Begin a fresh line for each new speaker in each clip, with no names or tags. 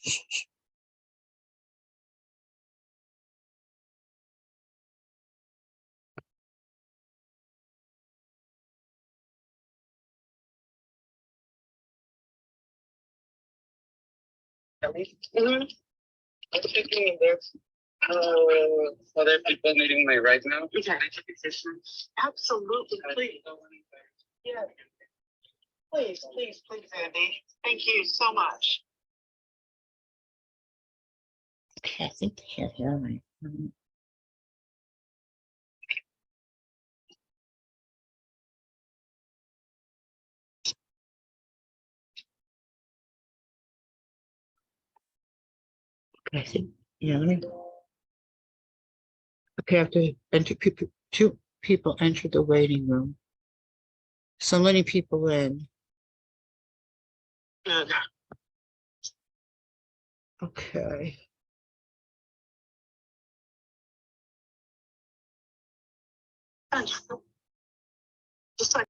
Mhm. I'm thinking there's other people needing my right now. Okay. Absolutely, please. Yeah. Please, please, please, Andy. Thank you so much.
Okay, I think they have here. Right? Okay, I think, yeah, let me. Okay, after enter people, 2 people entered the waiting room. So many people in.
Good.
Okay.
Just like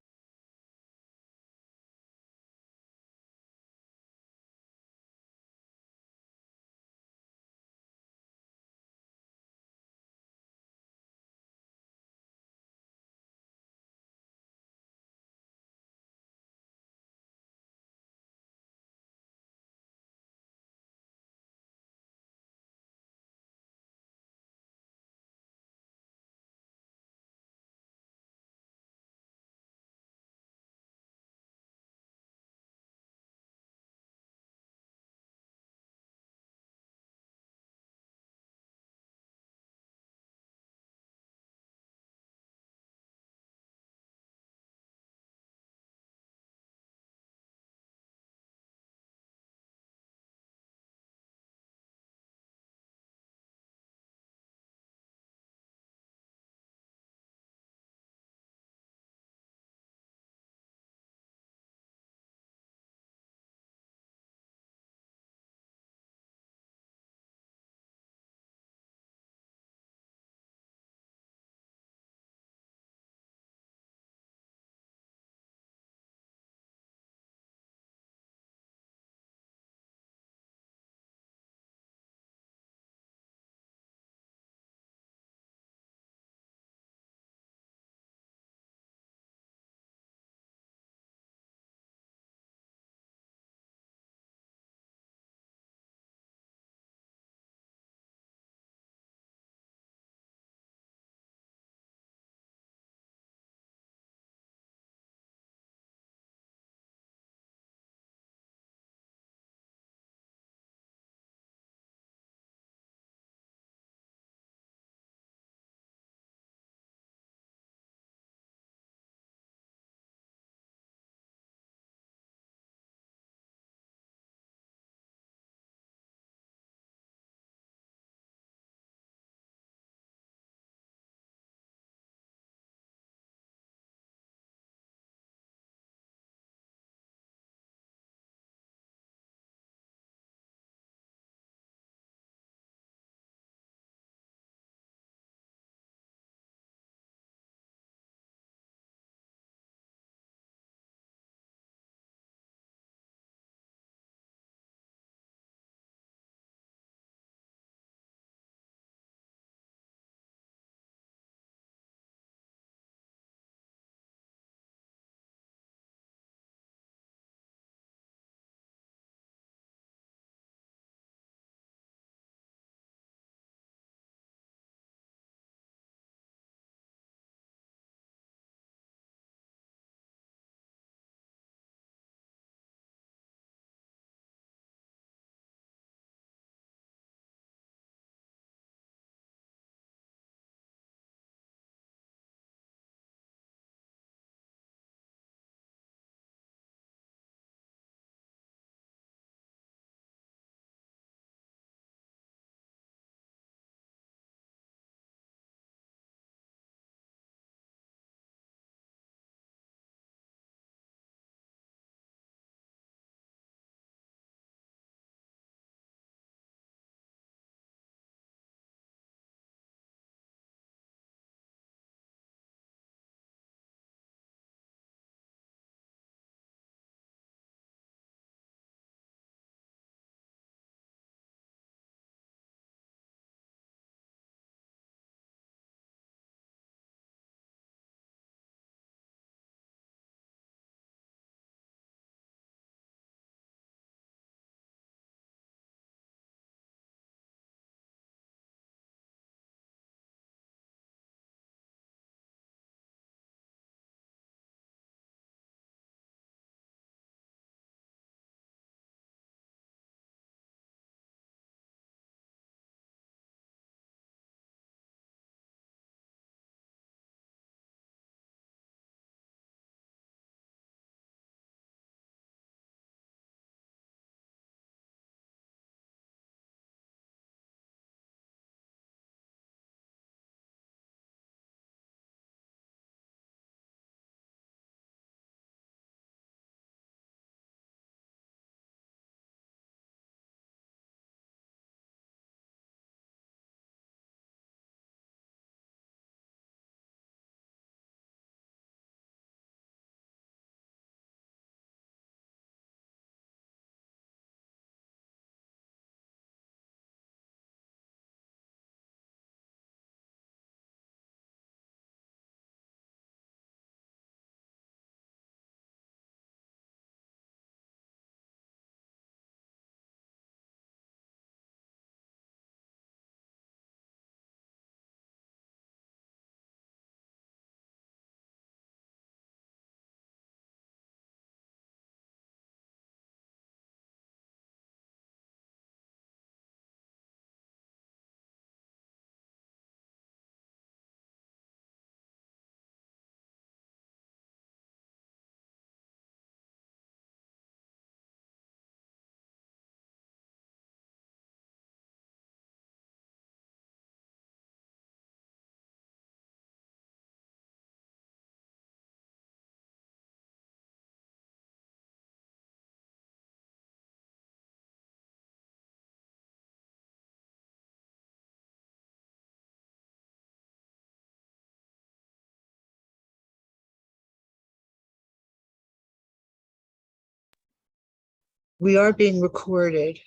We are being recorded.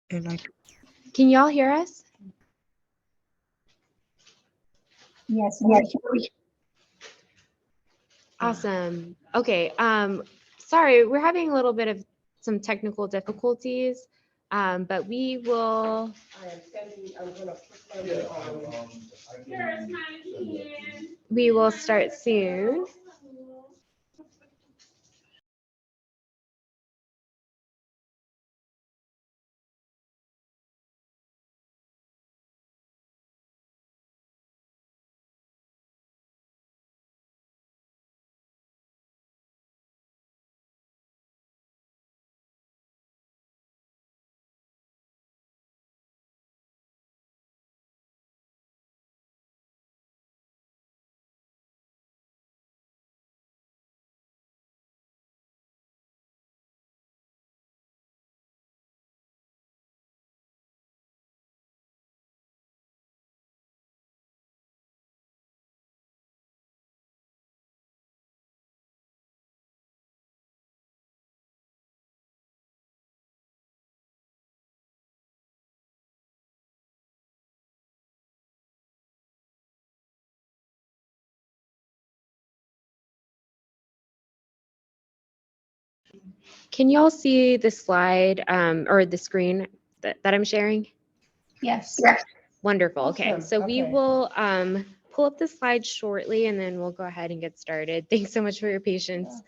And
Can y'all hear us?
Yes.
Awesome. Okay. Sorry, we're having a little bit of some technical difficulties, but we will. We will start soon. Can y'all see the slide or the screen that I'm sharing?
Yes.
Wonderful. Okay,
Awesome.
so we
Okay.
will pull up the slide shortly and then we'll go ahead and get started. Thanks so much for your patience.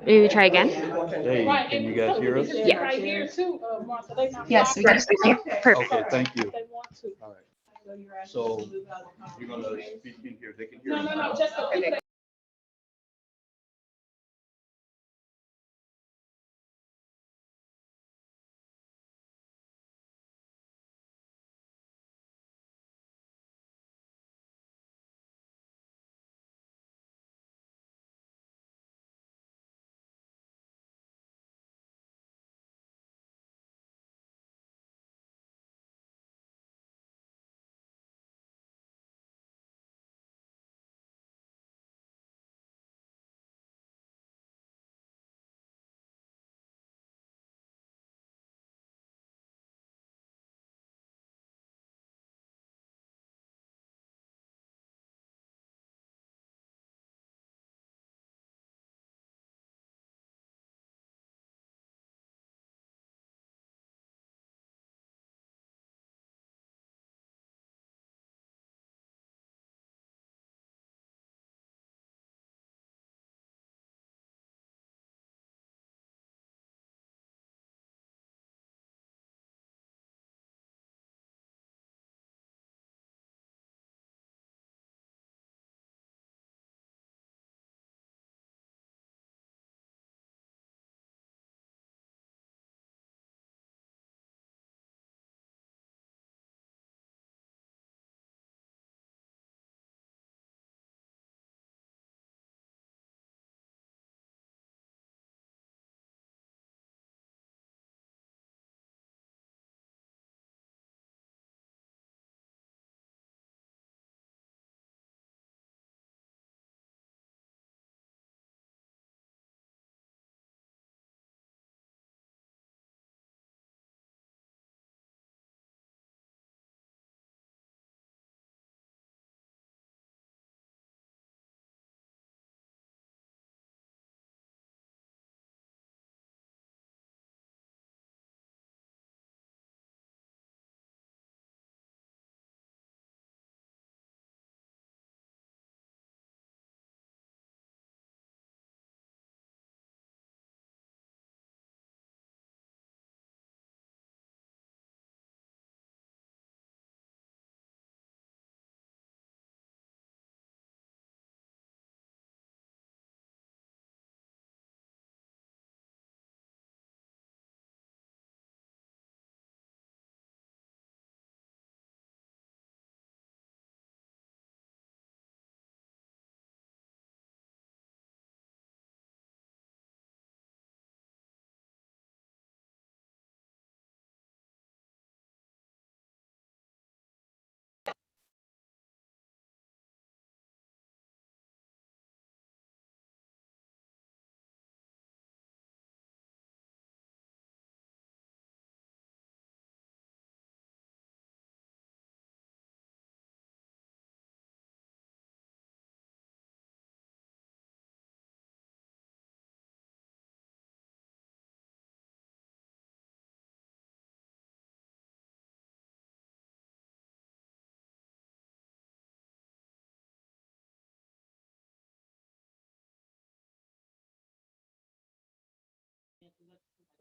Maybe try again.
Hey, can you guys hear us?
Yeah.
Right here too, Martha, they not.
Yes, we can.
Perfect.
Okay, thank you.
They want to.
All right. So you're gonna speak in here. They can hear
No,
you.
no, no, just the people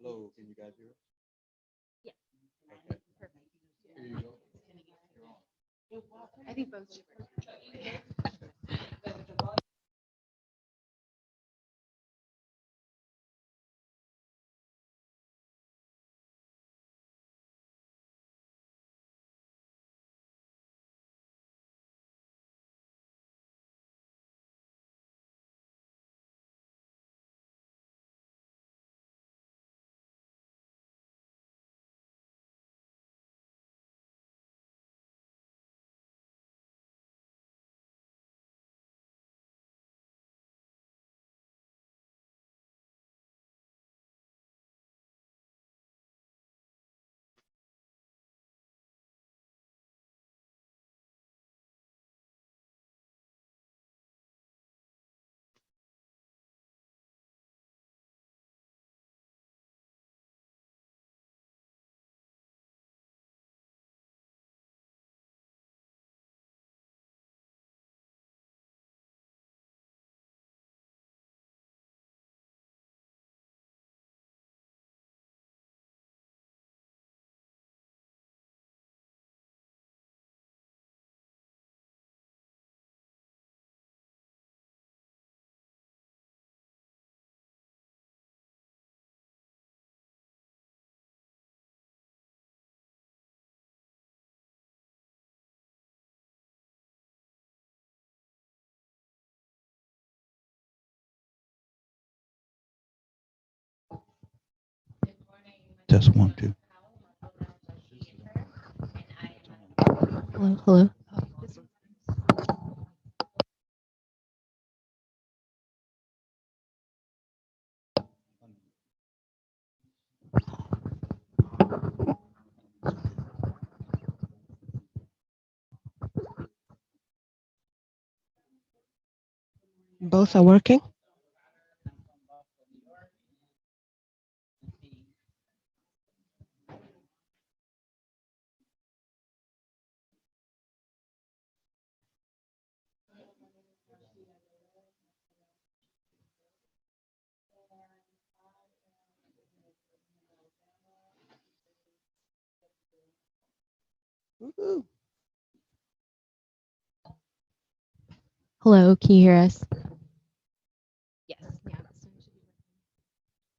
Hello, can you guys hear us?
Yeah.
Okay.
Perfect.
Here you go.
I think both should work.
Test 1, 2.
Hello, hello.
Both are working. Woohoo.
Hello, can you hear us? Yes. Yeah.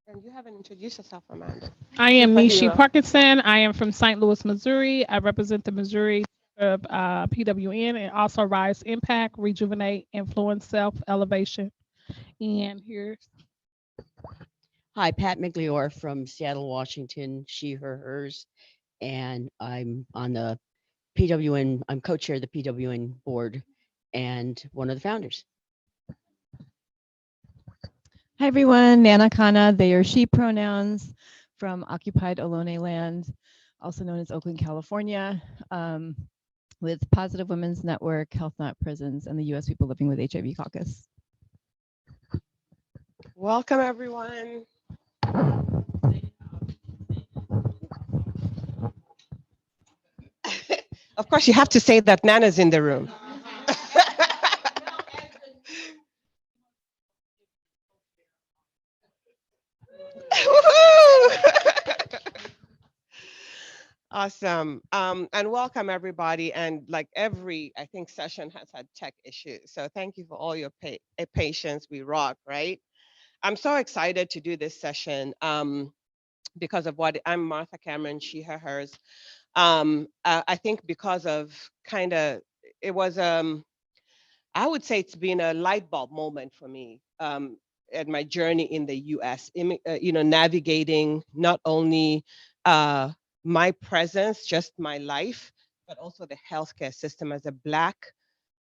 And you haven't introduced yourself, Amanda.
I am Nishi
Superhero.
Parkinson. I am from St. Louis, Missouri. I represent the Missouri of PWN and also Rise Impact, Rejuvenate, Influence, Self, Elevation. And here's
Hi, Pat Migliore from Seattle, Washington, she, her, hers, and I'm on the PWN, I'm co-chair of the PWN board and one of the founders.
Hi everyone, Nana Kana, they or she pronouns from occupied Ohlone land, also known as Oakland, California, with Positive Women's Network, Health Not Prisons, and the U.S. People Living with HIV Caucus.
Welcome, everyone. Of course, you have to say that Nana's in the room. Awesome. And welcome everybody. And like every, I think, session has had tech issues. So thank you for all your patience. We rock, right? I'm so excited to do this session because of what I'm Martha Cameron, she, her, hers. I think because of kind of, it was, I would say it's been a light bulb moment for me at my journey in the US, you know, navigating not only my presence, just my life, but also the healthcare system as a Black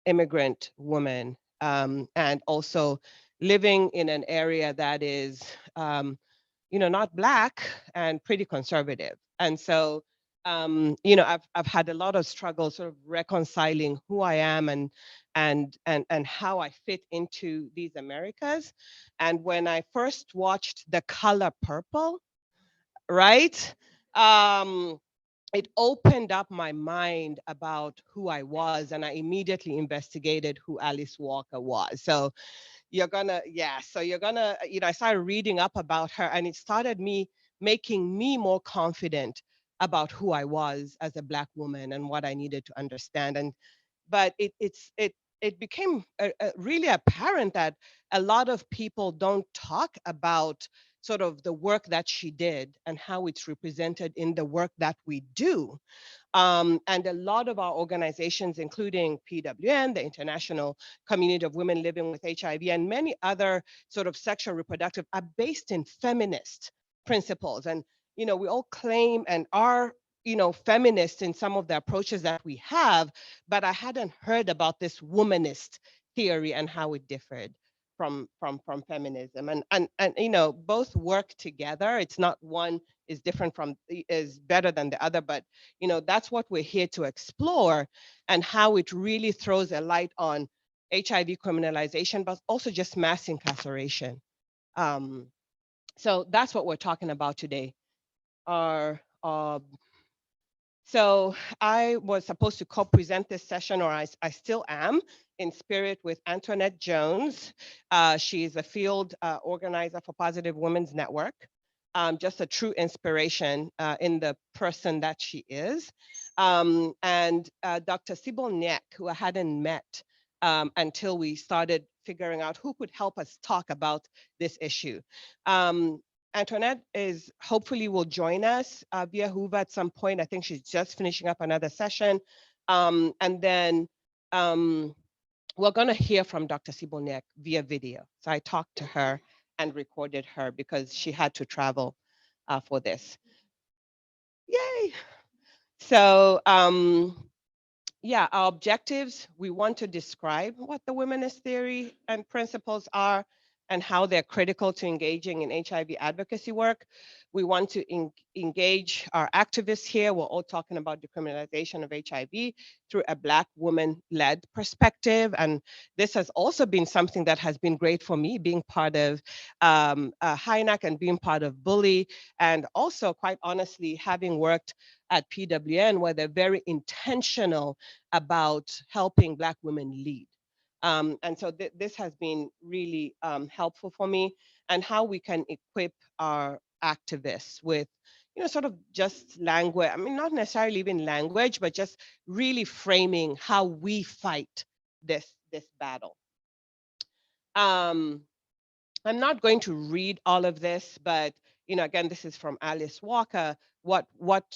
immigrant woman, and also living in an area that is, you know, not Black and pretty conservative. And so, you know, I've had a lot of struggles sort of reconciling who I am and how I fit into these Americas. And when I first watched The Color Purple, right? It opened up my mind about who I was, and I immediately investigated who Alice Walker was. So you're gonna, yeah, so you're gonna, you know, I started reading up about her, and it started making me more confident about who I was as a Black woman and what I needed to understand. And but it became really apparent that a lot of people don't talk about sort of the work that she did and how it's represented in the work that we do. And a lot of our organizations, including PWN, the International Community of Women Living with HIV, and many other sort of sexual reproductive, are based in feminist principles. And, you know, we all claim and are, you know, feminist in some of the approaches that we have, but I hadn't heard about this womanist theory and how it differed from feminism. And you know, both work together. It's not one is different from, is better than the other, but you know, that's what we're here to explore, and how it really throws a light on HIV criminalization, but also just mass incarceration. So that's what we're talking about today. So I was supposed to co-present this session, or I still am, in spirit with Antoinette Jones. She is a field organizer for Positive Women's Network. Just a true inspiration in the person that she is. And Dr. Sybille Nyeck, who I hadn't met until we started figuring out who could help us talk about this issue. Antoinette is hopefully will join us via Hoover at some point. I think she's just finishing up another session. And then we're gonna hear from Dr. Sybille Nyeck via video. So I talked to her and recorded her because she had to travel for this. Yay. So yeah, our objectives, we want to describe what the womanist theory and principles are and how they're critical to engaging in HIV advocacy work. We want to engage our activists here. We're all talking about decriminalization of HIV through a Black woman-led perspective. And this has also been something that has been great for me, being part of HINAC and being part of Bully. And also, quite honestly, having worked at PWN, where they're very intentional about helping Black women lead. And so this has been really helpful for me, and how we can equip our activists with, sort of just language. I mean, not necessarily even language, but just really framing how we fight this battle. I'm not going to read all of this, but again, this is from Alice Walker. What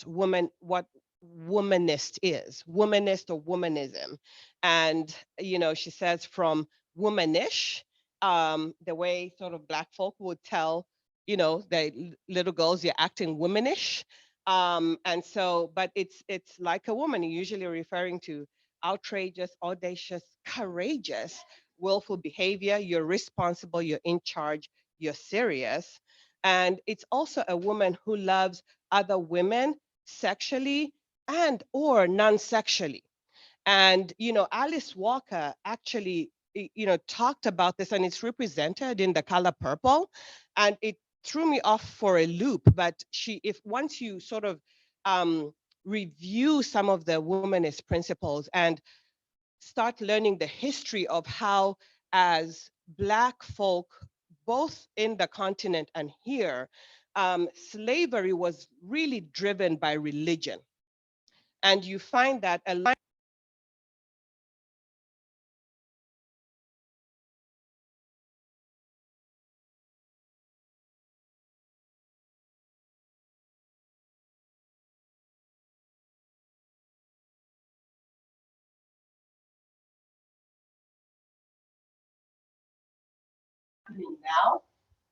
womanist is, womanist or womanism. And, she says from womanish, the way sort of Black folk would tell, the little girls, you're acting womanish. And so, but it's like a woman, usually referring to outrageous, audacious, courageous, willful behavior. You're responsible, you're in charge, you're serious. And it's also a woman who loves other women sexually and or non-sexually. And Alice Walker actually talked about this, and it's represented in the color purple, and it threw me off for a loop. But once you sort of review some of the womanist principles and start learning the history of how, as Black folk, both in the continent and here, slavery was really driven by religion. And you find that a lot now.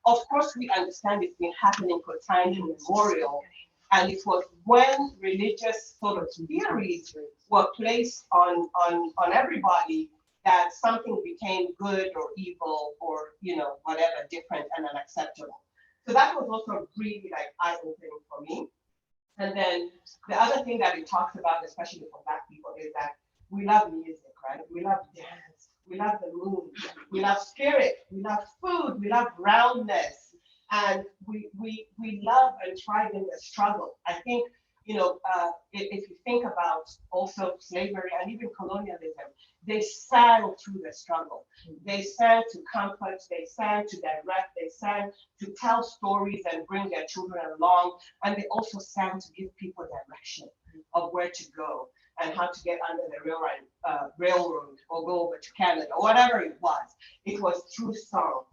Of course, we understand it's been happening for time immemorial, and it was when religious sort of theories were placed on everybody that something became good or evil or whatever, different and unacceptable. So that was also really like eye-opening for me. And then the other thing that it talks about, especially for Black people, is that we love music, right? We love dance, we love the moon, we love spirit, we love food, we love roundness, and we love and thrive in the struggle. I think, if you think about also slavery and even colonialism, they sang through the struggle. They sang to comfort, they sang to direct, they sang to tell stories and bring their children along, and they also sang to give people direction of where to go and how to get under the railroad or go over to Canada or whatever it was. It was through song.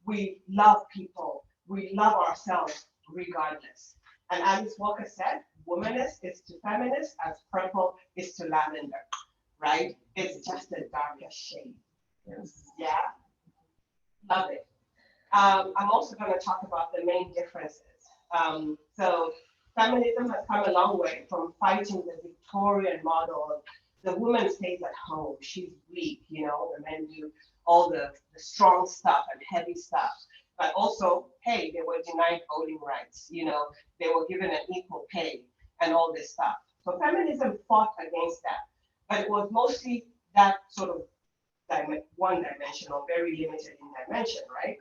We love people. We love ourselves regardless. And Alice Walker said, womanist is to feminist as purple is to lavender, right? It's just a darker shade. Yeah, love it. I'm also going to talk about the main differences. So feminism has come a long way from fighting the Victorian model of the woman stays at home, she's weak, the men do all the strong stuff and heavy stuff. But also, hey, they were denied voting rights, they were given an equal pay and all this stuff. So feminism fought against that, but it was mostly that sort of one-dimensional, very limited in dimension, right?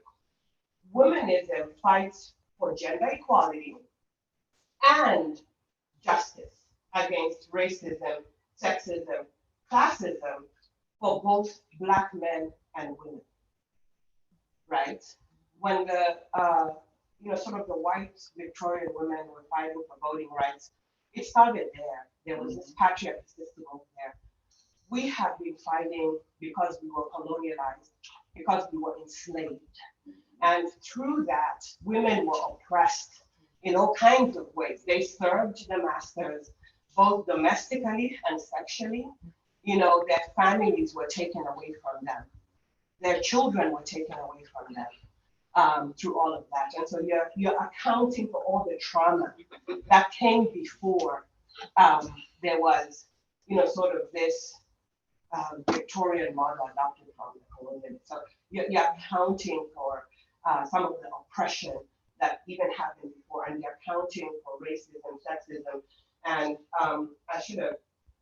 Womanism fights for gender equality and justice against racism, sexism, classism for both Black men and women, right? When the, sort of the white Victorian women were fighting for voting rights, it started there. There was this patriarchy system over there. We have been fighting because we were colonialized, because we were enslaved. And through that, women were oppressed in all kinds of ways. They served the masters, both domestically and sexually. Their families were taken away from them. Their children were taken away from them.
through all of that. And so you're accounting for all the trauma that came before there was, sort of this Victorian model adopted from the colonial. So you're accounting for some of the oppression that even happened before, and you're accounting for racism, sexism, and I should have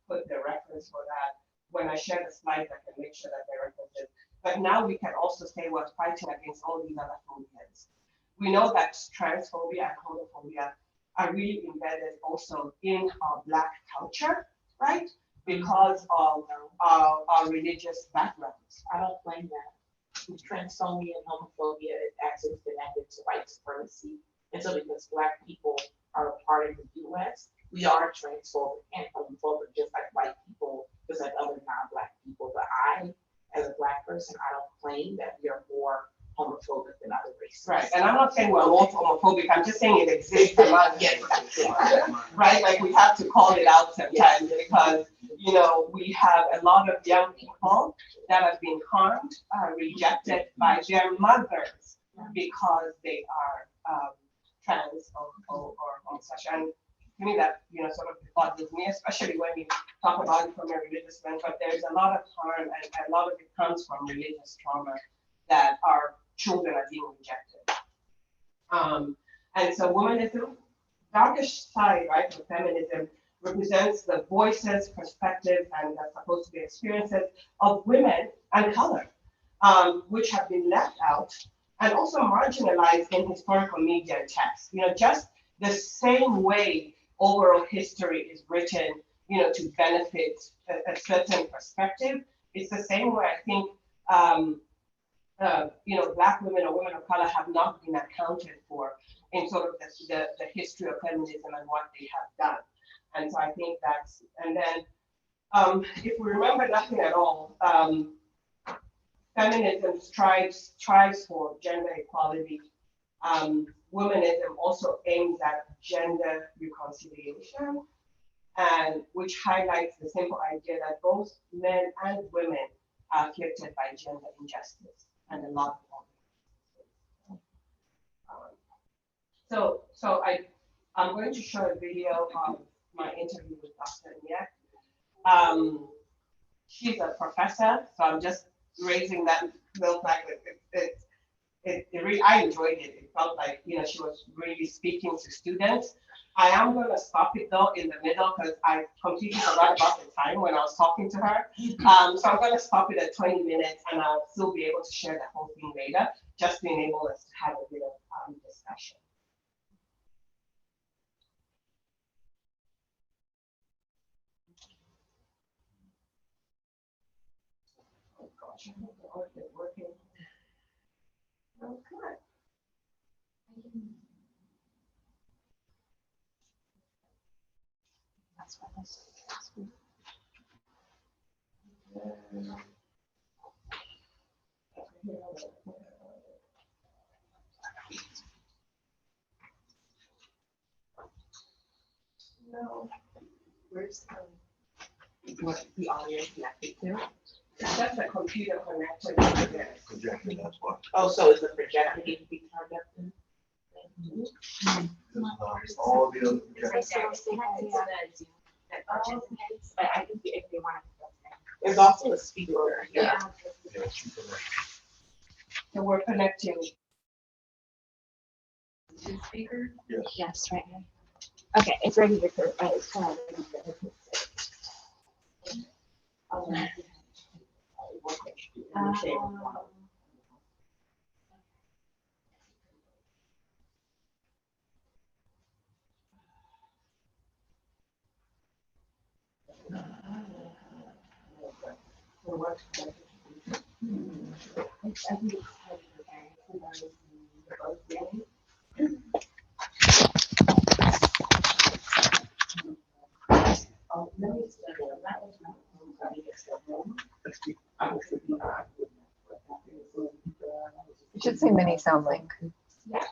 put the reference for that. When I share the slides, I can make sure that they're references. But now we can also say we're fighting against all these other phobias. We know that transphobia and homophobia are really embedded also in our Black culture, right? Because of our religious backgrounds.
I don't blame that. Transphobia and homophobia is actually connected to white supremacy. And so because Black people are a part of the US, we are transphobic and homophobic, just like white people, just like other non-Black people. But I, as a Black person, I don't claim that we are more homophobic than other races.
Right, and I'm not saying we're more homophobic, I'm just saying it exists among us. Right, like we have to call it out sometimes because, we have a lot of young people that have been harmed, rejected by their mothers because they are trans or homosexual. And to me that, sort of bothers me, especially when you talk about it from a religious lens, but there's a lot of harm and a lot of it comes from religious trauma that our children are being rejected. And so womanism, darkish side, right, of feminism represents the voices, perspectives, and the supposed to be experiences of women and color, which have been left out and also marginalized in historical media and text. Just the same way overall history is written, to benefit a certain perspective. It's the same way I think, Black women or women of color have not been accounted for in sort of the history of feminism and what they have done. And so I think that's, and then if we remember nothing at all, feminism strives for gender equality. Womanism also aims at gender reconciliation, and which highlights the simple idea that both men and women are afflicted by gender injustice and a lot of So I'm going to show a video of my interview with Dr. Nyeck. She's a professor, so I'm just raising that little flag. I enjoyed it. It felt like, she was really speaking to students. I am going to stop it though in the middle because I completely forgot about the time when I was talking to her. So I'm going to stop it at 20 minutes and I'll still be able to share the whole thing later, just to enable us to have a bit of discussion. Oh gosh, I hope the art is working. Oh, come on. That's what this is. No. Where's what the audio connected to? That's the computer connected to this.
Projector, that's what.
Oh, so is the projector need to be turned up then?
All the other projectors.
But I think if they want to. There's also a speaker. Yeah.
So we're connecting.
Speaker?
Yes.
Yes, right now. Okay, it's ready to go. It's kind of ready to go.
It should say mini sound link.
Yeah.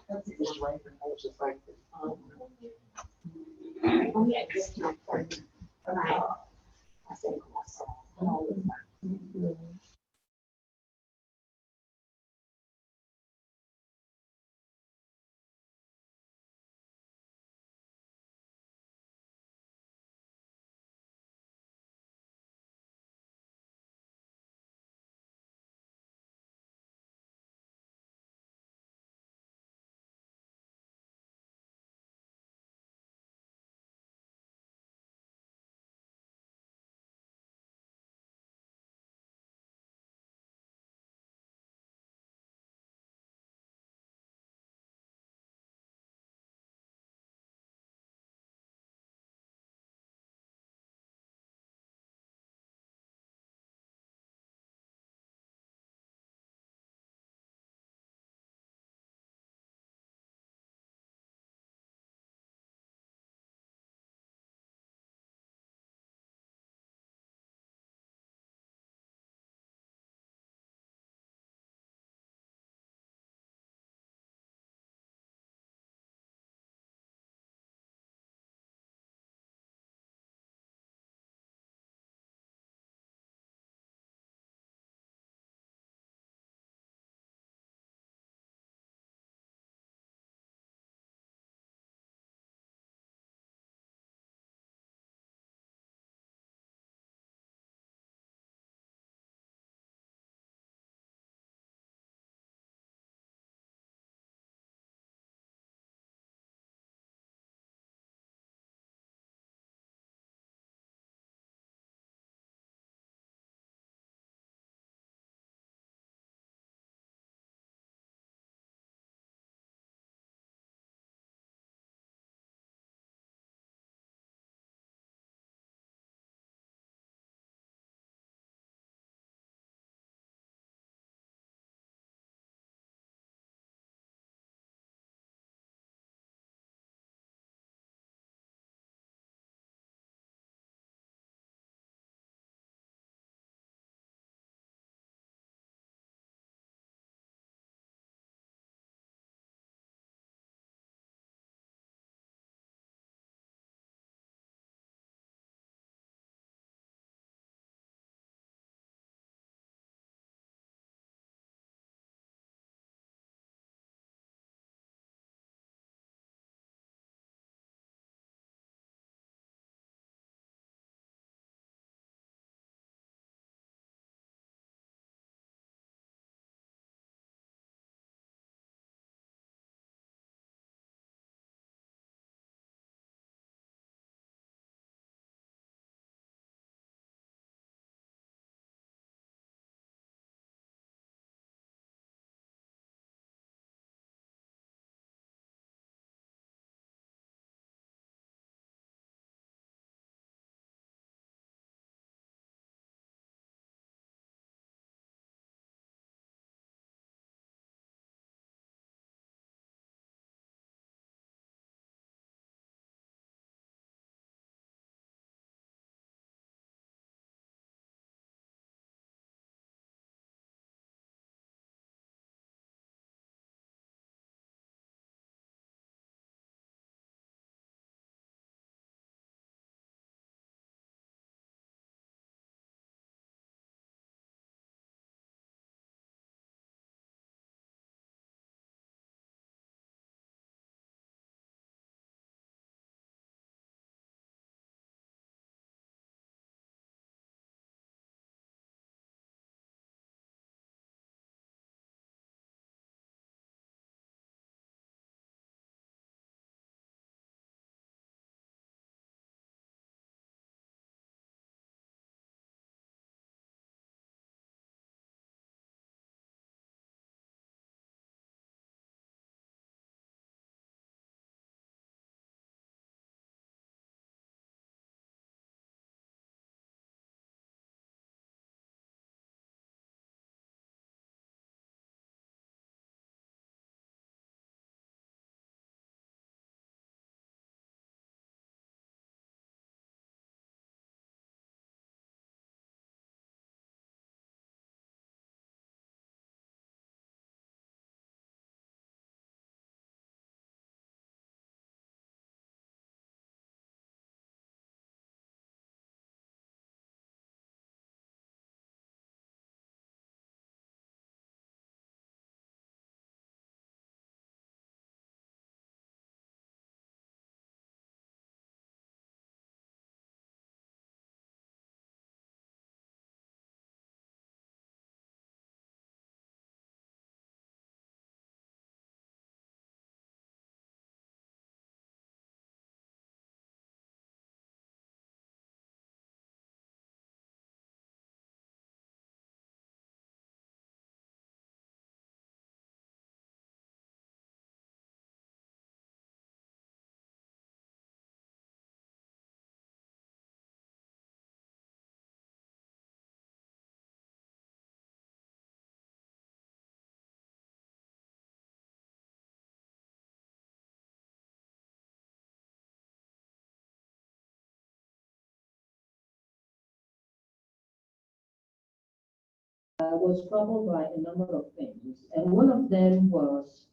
was troubled by a number of things, and one of them was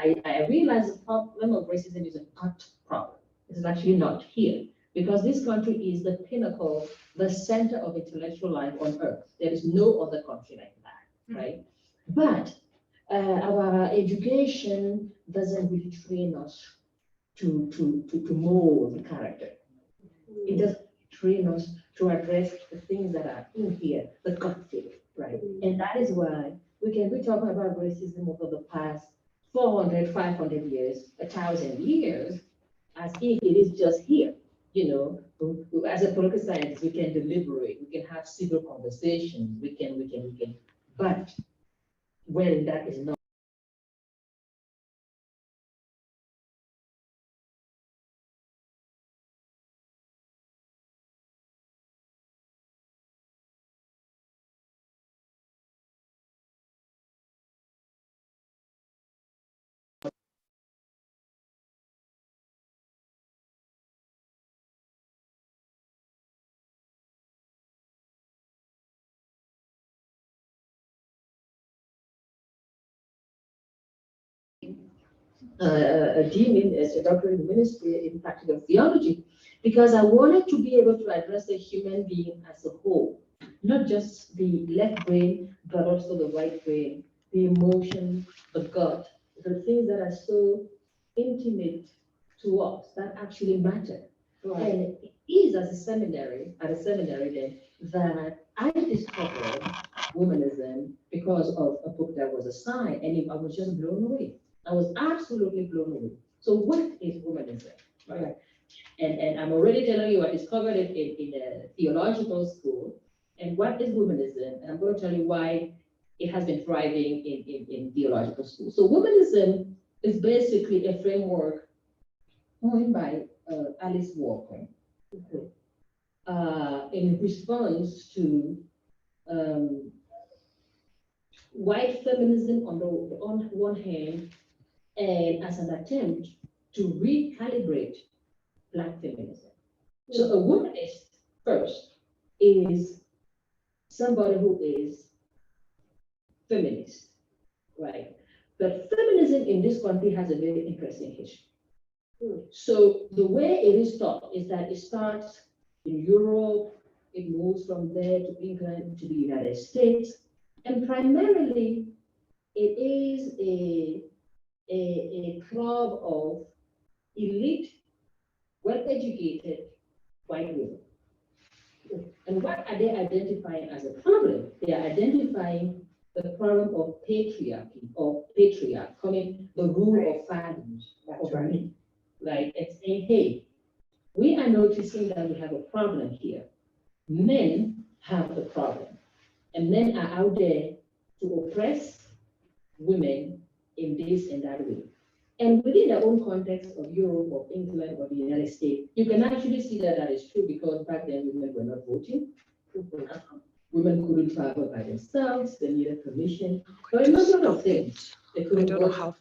I realize the problem of racism is an art problem. It's actually not here because this country is the pinnacle, the center of intellectual life on earth. There is no other country like that, right? But our education doesn't really train us to mold the character. It doesn't train us to address the things that are in here, the gut feel, right? And that is why we can be talking about racism over the past 400, 500 years, 1,000 years, as if it is just here. You know, as a political scientist, we can deliberate, we can have civil conversations, we can, but when that is not. Dean as a doctorate in ministry in practical theology, because I wanted to be able to address the human being as a whole, not just the left brain, but also the right brain, the emotion, the gut, the things that are so intimate to us that actually matter. Right. And it is at a seminary then, that I discovered womanism because of a book that was assigned, and I was just blown away. I was absolutely blown away. So what is womanism? Right. And I'm already telling you, I discovered it in a theological school. And what is womanism? And I'm going to tell you why it has been thriving in theological school. So womanism is basically a framework coined by Alice Walker in response to white feminism on one hand, and as an attempt to recalibrate Black feminism. So a womanist first is somebody who is feminist, right? But feminism in this country has a very interesting history. So the way it is taught is that it starts in Europe, it moves from there to England to the United States, and primarily it is a club of elite, well-educated white women. And what are they identifying as a problem? They are identifying the problem of patriarchy or patriarch coming the rule of values over me. Right, and saying, hey, we are noticing that we have a problem here. Men have the problem, and men are out there to oppress women in this and that way. And within their own context of Europe or England or the United States, you can actually see that that is true because back then women were not voting. Women couldn't travel by themselves, they needed permission. There were a number of things. They couldn't vote without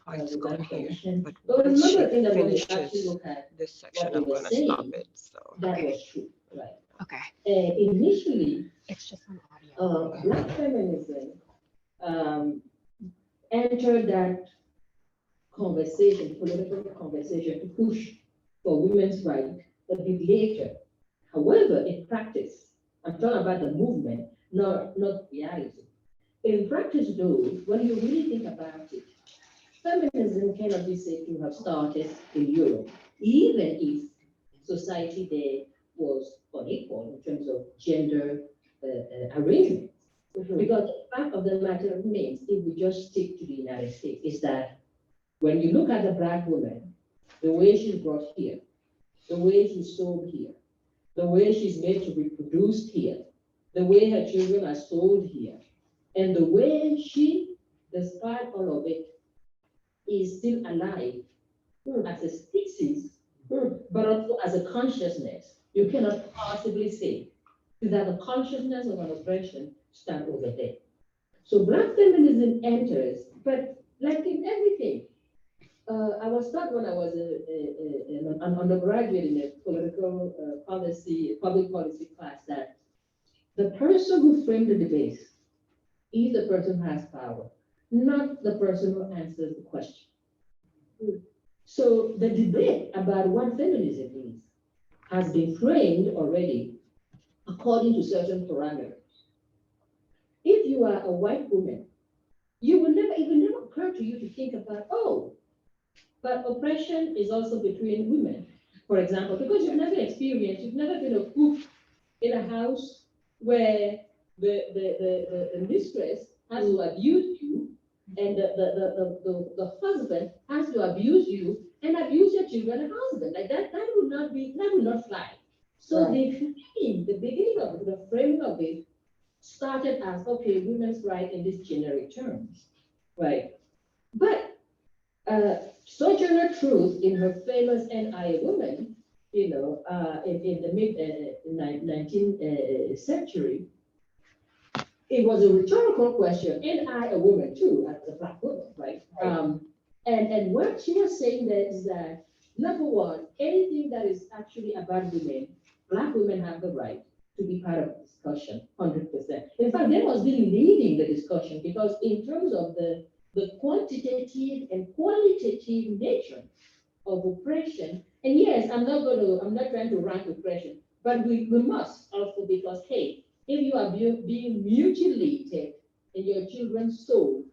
permission. There were a number of things that when you actually look at
this section,
what they
I'm
were
gonna
saying,
stop it, so.
that was true, right?
Okay.
Initially,
It's just on audio.
Black feminism entered that conversation, political conversation, to push for women's rights a bit later. However, in practice, I'm talking about the movement, not reality. In practice, though, when you really think about it, feminism cannot be said to have started in Europe, even if society there was unequal in terms of gender arrangements. Because the fact of the matter remains, if we just stick to the United States, is that when you look at the Black woman, the way she's brought here, the way she's sold here, the way she's made to be produced here, the way her children are sold here, and the way she, despite all of it, is still alive as a species, but also as a consciousness. You cannot possibly say that the consciousness of an oppression stands over there. So Black feminism enters, but like in everything, I was taught when I was an undergraduate in a political public policy class, that the person who framed the debate is the person who has power, not the person who answers the question. So the debate about what feminism is has been framed already according to certain parameters. If you are a white woman, it will never occur to you to think about, oh, but oppression is also between women, for example, because you've never been a cook in a house where the mistress has to abuse you, and the husband has to abuse you and abuse your children and husband. Like that would not fly. So the beginning of the framing of it started as, okay, women's right in these generic terms, right? But Sojourner Truth, in her famous "And I a Woman," in the mid 19th century, it was a rhetorical question. And I a woman too, as a Black woman, right? And what she was saying there is that, number one, anything that is actually about women, Black women have the right to be part of the discussion, 100%. In fact, they must be leading the discussion, because in terms of the quantitative and qualitative nature of oppression, and yes, I'm not trying to rank oppression, but we must also, because hey, if you are being mutilated and your children sold,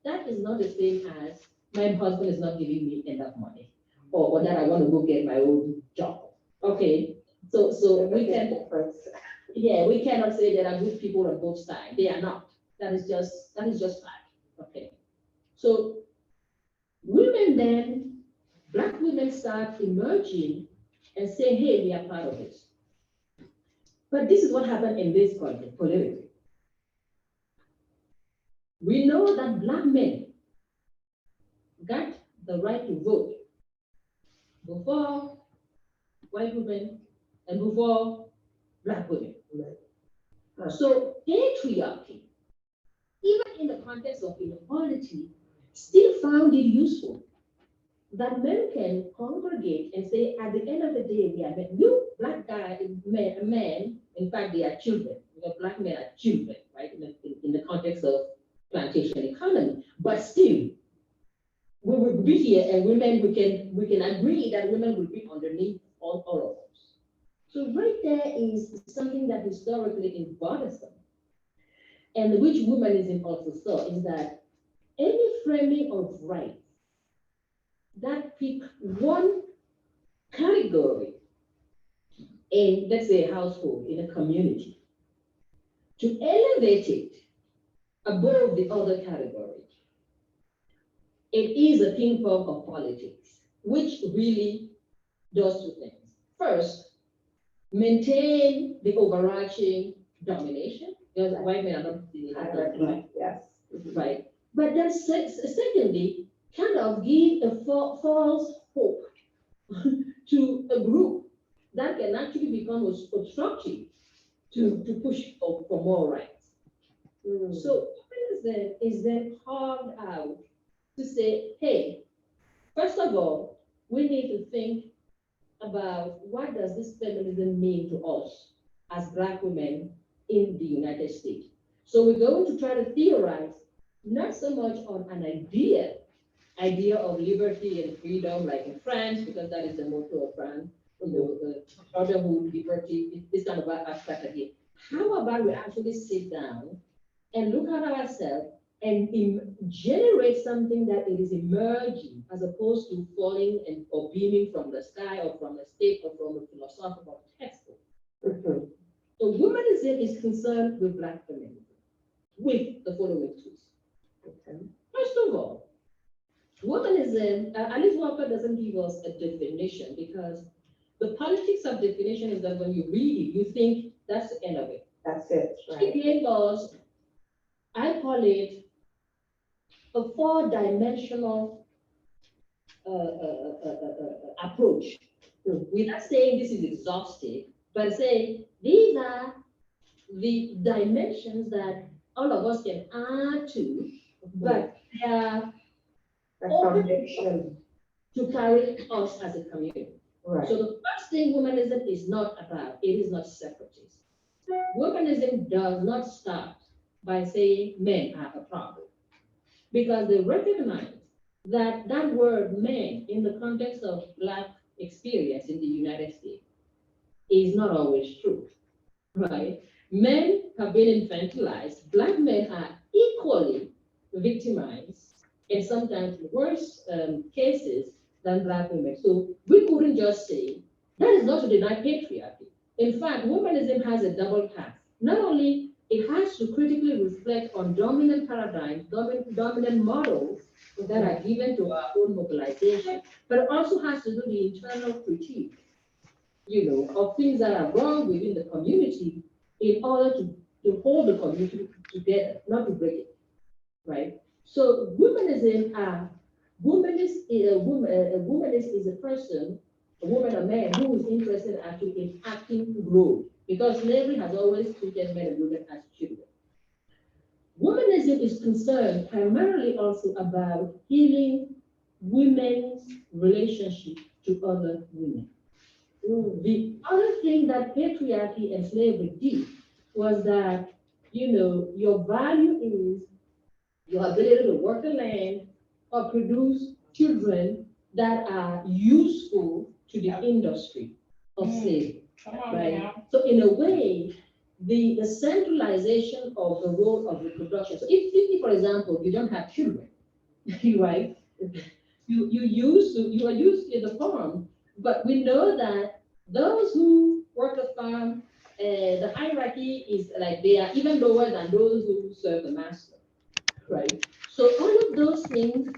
that is not the same as my husband is not giving me enough money, or that I want to go get my own job. Okay, so we can, we cannot say there are good people on both sides. They are not. That is just fact. Okay. So women then, Black women start emerging and say, hey, we are part of this. But this is what happened in this country politically. We know that Black men got the right to vote before white women and before Black women. So patriarchy, even in the context of inequality, still found it useful that men can congregate and say, at the end of the day, we are men. You, Black guy, men, in fact, they are children. Black men are children, right? In the context of plantation economy. But still, we will be here and women, we can agree that women will be underneath all of us. So right there is something that historically is bothersome. And which womanism also saw is that any framing of rights that pick one category in, let's say, a household, in a community, to elevate it above the other category, it is a ping pong of politics, which really does two things. First, maintain the overarching domination, because white men are not doing that,
Yes.
right? But then secondly, kind of give a false hope to a group that can actually become obstructive to push for more rights. So feminism is then carved out to say, hey, first of all, we need to think about what does this feminism mean to us as Black women in the United States. So we're going to try to theorize not so much on an idea of liberty and freedom, like in France, because that is the motto of France, brotherhood, liberty, this kind of abstract idea. How about we actually sit down and look at ourselves and generate something that it is emerging as opposed to falling or beaming from the sky or from a state or from a philosophical textbook. So womanism is concerned with Black feminism with the following tools. First of all, womanism, Alice Walker doesn't give us a definition because the politics of definition is that when you read it, you think that's the end of it.
That's it.
She gave us, I call it, a four-dimensional approach. Without saying this is exhaustive, but saying these are the dimensions that all of us can add to, but they are open to carry us as a community.
Right.
So the first thing womanism is not about, it is not separatist. Womanism does not start by saying men are a problem, because they recognize that that word men in the context of Black experience in the United States is not always true, right? Men have been infantilized. Black men are equally victimized, and sometimes worse cases than Black women. So we couldn't just say, that is not to deny patriarchy. In fact, womanism has a double path. Not only it has to critically reflect on dominant paradigms, dominant models that are given to our own mobilization, but it also has to do the internal critique, of things that are wrong within the community in order to hold the community together, not to break it, right? So womanism, womanist is a person, a woman, a man who is interested actually in acting role, because slavery has always treated men and women as children. Womanism is concerned primarily also about healing women's relationship to other women. The other thing that patriarchy and slavery did was that, your value is your ability to work the land or produce children that are useful to the industry of slavery, right? So in a way, the centralization of the role of reproduction. So if for example, you don't have children, right? You are used to the farm, but we know that those who work the farm, the hierarchy is like they are even lower than those who serve the master, right? So all of those things,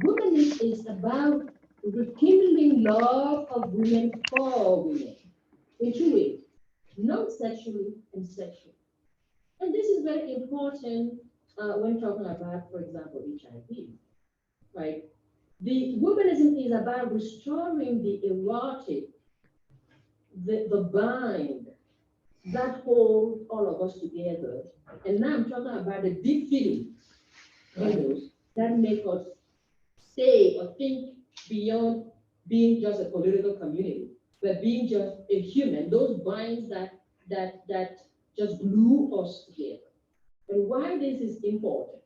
womanism is about rekindling love of women for women in two ways, non-sexually and sexually. And this is very important when talking about, for example, HIV, right? The womanism is about restoring the erotic, the bind that holds all of us together. And now I'm talking about the deep feelings, that make us say or think beyond being just a political community, but being just a human, those binds that just glue us together. And why this is important?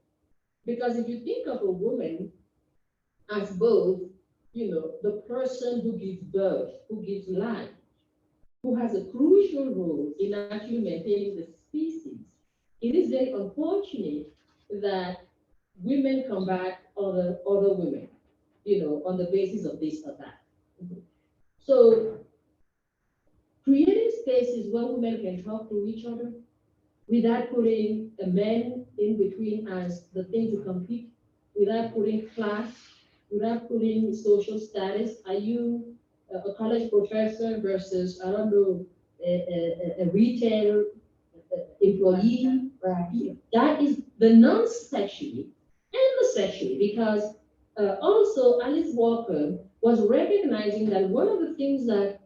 Because if you think of a woman as both, the person who gives birth, who gives life, who has a crucial role in actually maintaining the species. It is very unfortunate that women combat other women, on the basis of this or that. So creating spaces where women can talk to each other without putting a man in between as the thing to compete, without putting class, without putting social status. Are you a college professor versus, I don't know, a retail employee?
Right.
That is the non-sexually and the sexually, because also Alice Walker was recognizing that one of the things that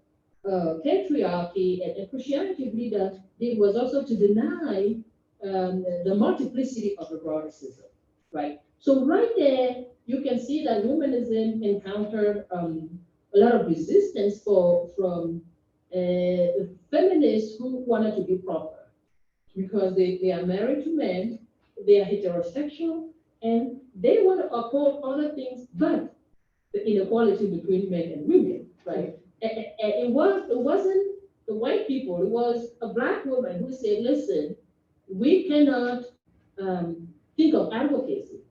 patriarchy and Christianity leader did was also to deny the multiplicity of the broader system, right? So right there, you can see that womanism encountered a lot of resistance from feminists who wanted to be proper, because they are married to men, they are heterosexual, and they want to uphold other things, but the inequality between men and women, right? And it wasn't the white people, it was a Black woman who said, listen, we cannot think of advocacy,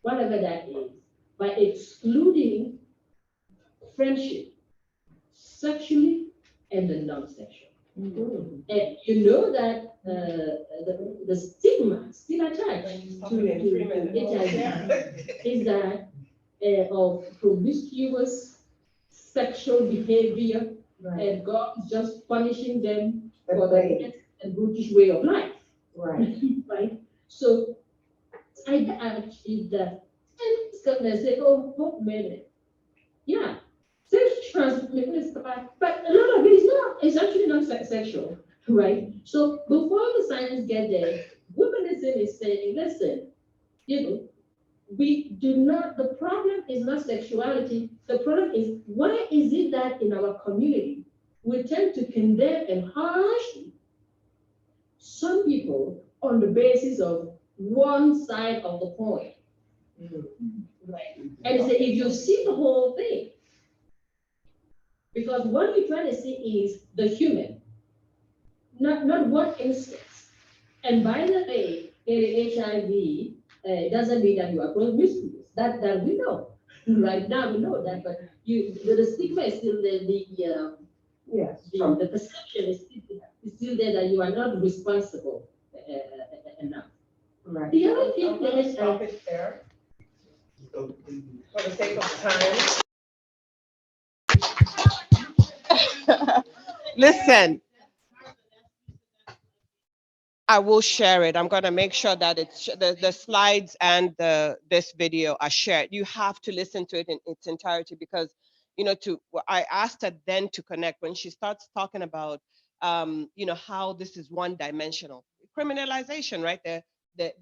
whatever that is, by excluding friendship, sexually and the non-sexual. And you know that the stigma still attached to HIV is that of promiscuous sexual behavior, and God is just punishing them for the and brutish way of life.
Right.
Right? So I is that, and some they say, oh, what minute? Yeah, sex transmitted is bad, but a lot of it is not. It's actually not sexual, right? So before the science get there, womanism is saying, listen, we do not. The problem is not sexuality. The problem is, why is it that in our community we tend to condemn and harshly some people on the basis of one side of the coin, right? And say, if you see the whole thing, because what you're trying to see is the human, not one instance. And by the way, HIV doesn't mean that you are promiscuous. That we know. Right now we know that, but the stigma is still there.
Yes.
The perception is still there that you are not responsible enough.
Right.
The other thing that is
Stop it there. For the sake of time.
Listen, I will share it. I'm going to make sure that it's the slides and this video are shared. You have to listen to it in its entirety, because I asked her then to connect when she starts talking about how this is one-dimensional criminalization, right?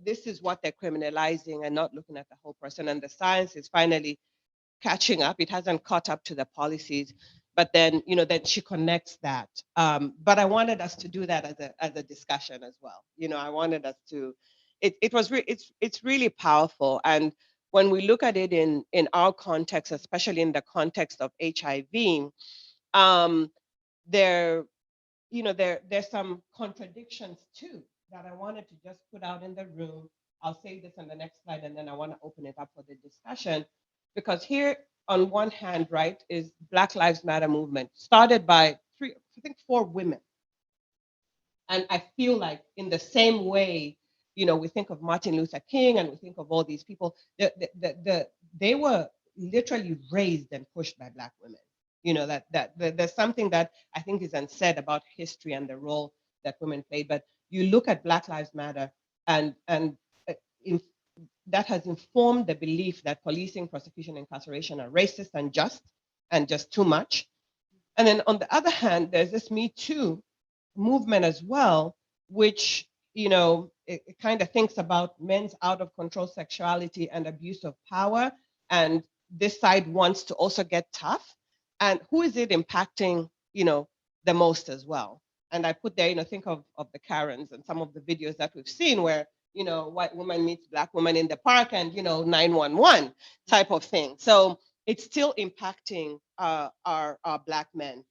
This is what they're criminalizing and not looking at the whole person. And the science is finally catching up. It hasn't caught up to the policies, but then then she connects that. But I wanted us to do that as a discussion as well. I wanted us to. It's really powerful, and when we look at it in our context, especially in the context of HIV, there's some contradictions too that I wanted to just put out in the room. I'll say this on the next slide, and then I want to open it up for the discussion. Because here, on one hand, right, is Black Lives Matter movement, started by four women. And I feel like in the same way, we think of Martin Luther King and we think of all these people, they were literally raised and pushed by Black women. That there's something that I think is unsaid about history and the role that women played. But you look at Black Lives Matter, and that has informed the belief that policing, prosecution, incarceration are racist and just too much. And then on the other hand, there's this Me Too movement as well, which it kind of thinks about men's out of control sexuality and abuse of power, and this side wants to also get tough. And who is it impacting the most as well? And I put there, think of the Karens and some of the videos that we've seen where white woman meets black woman in the park and, 911 type of thing. So it's still impacting our black men,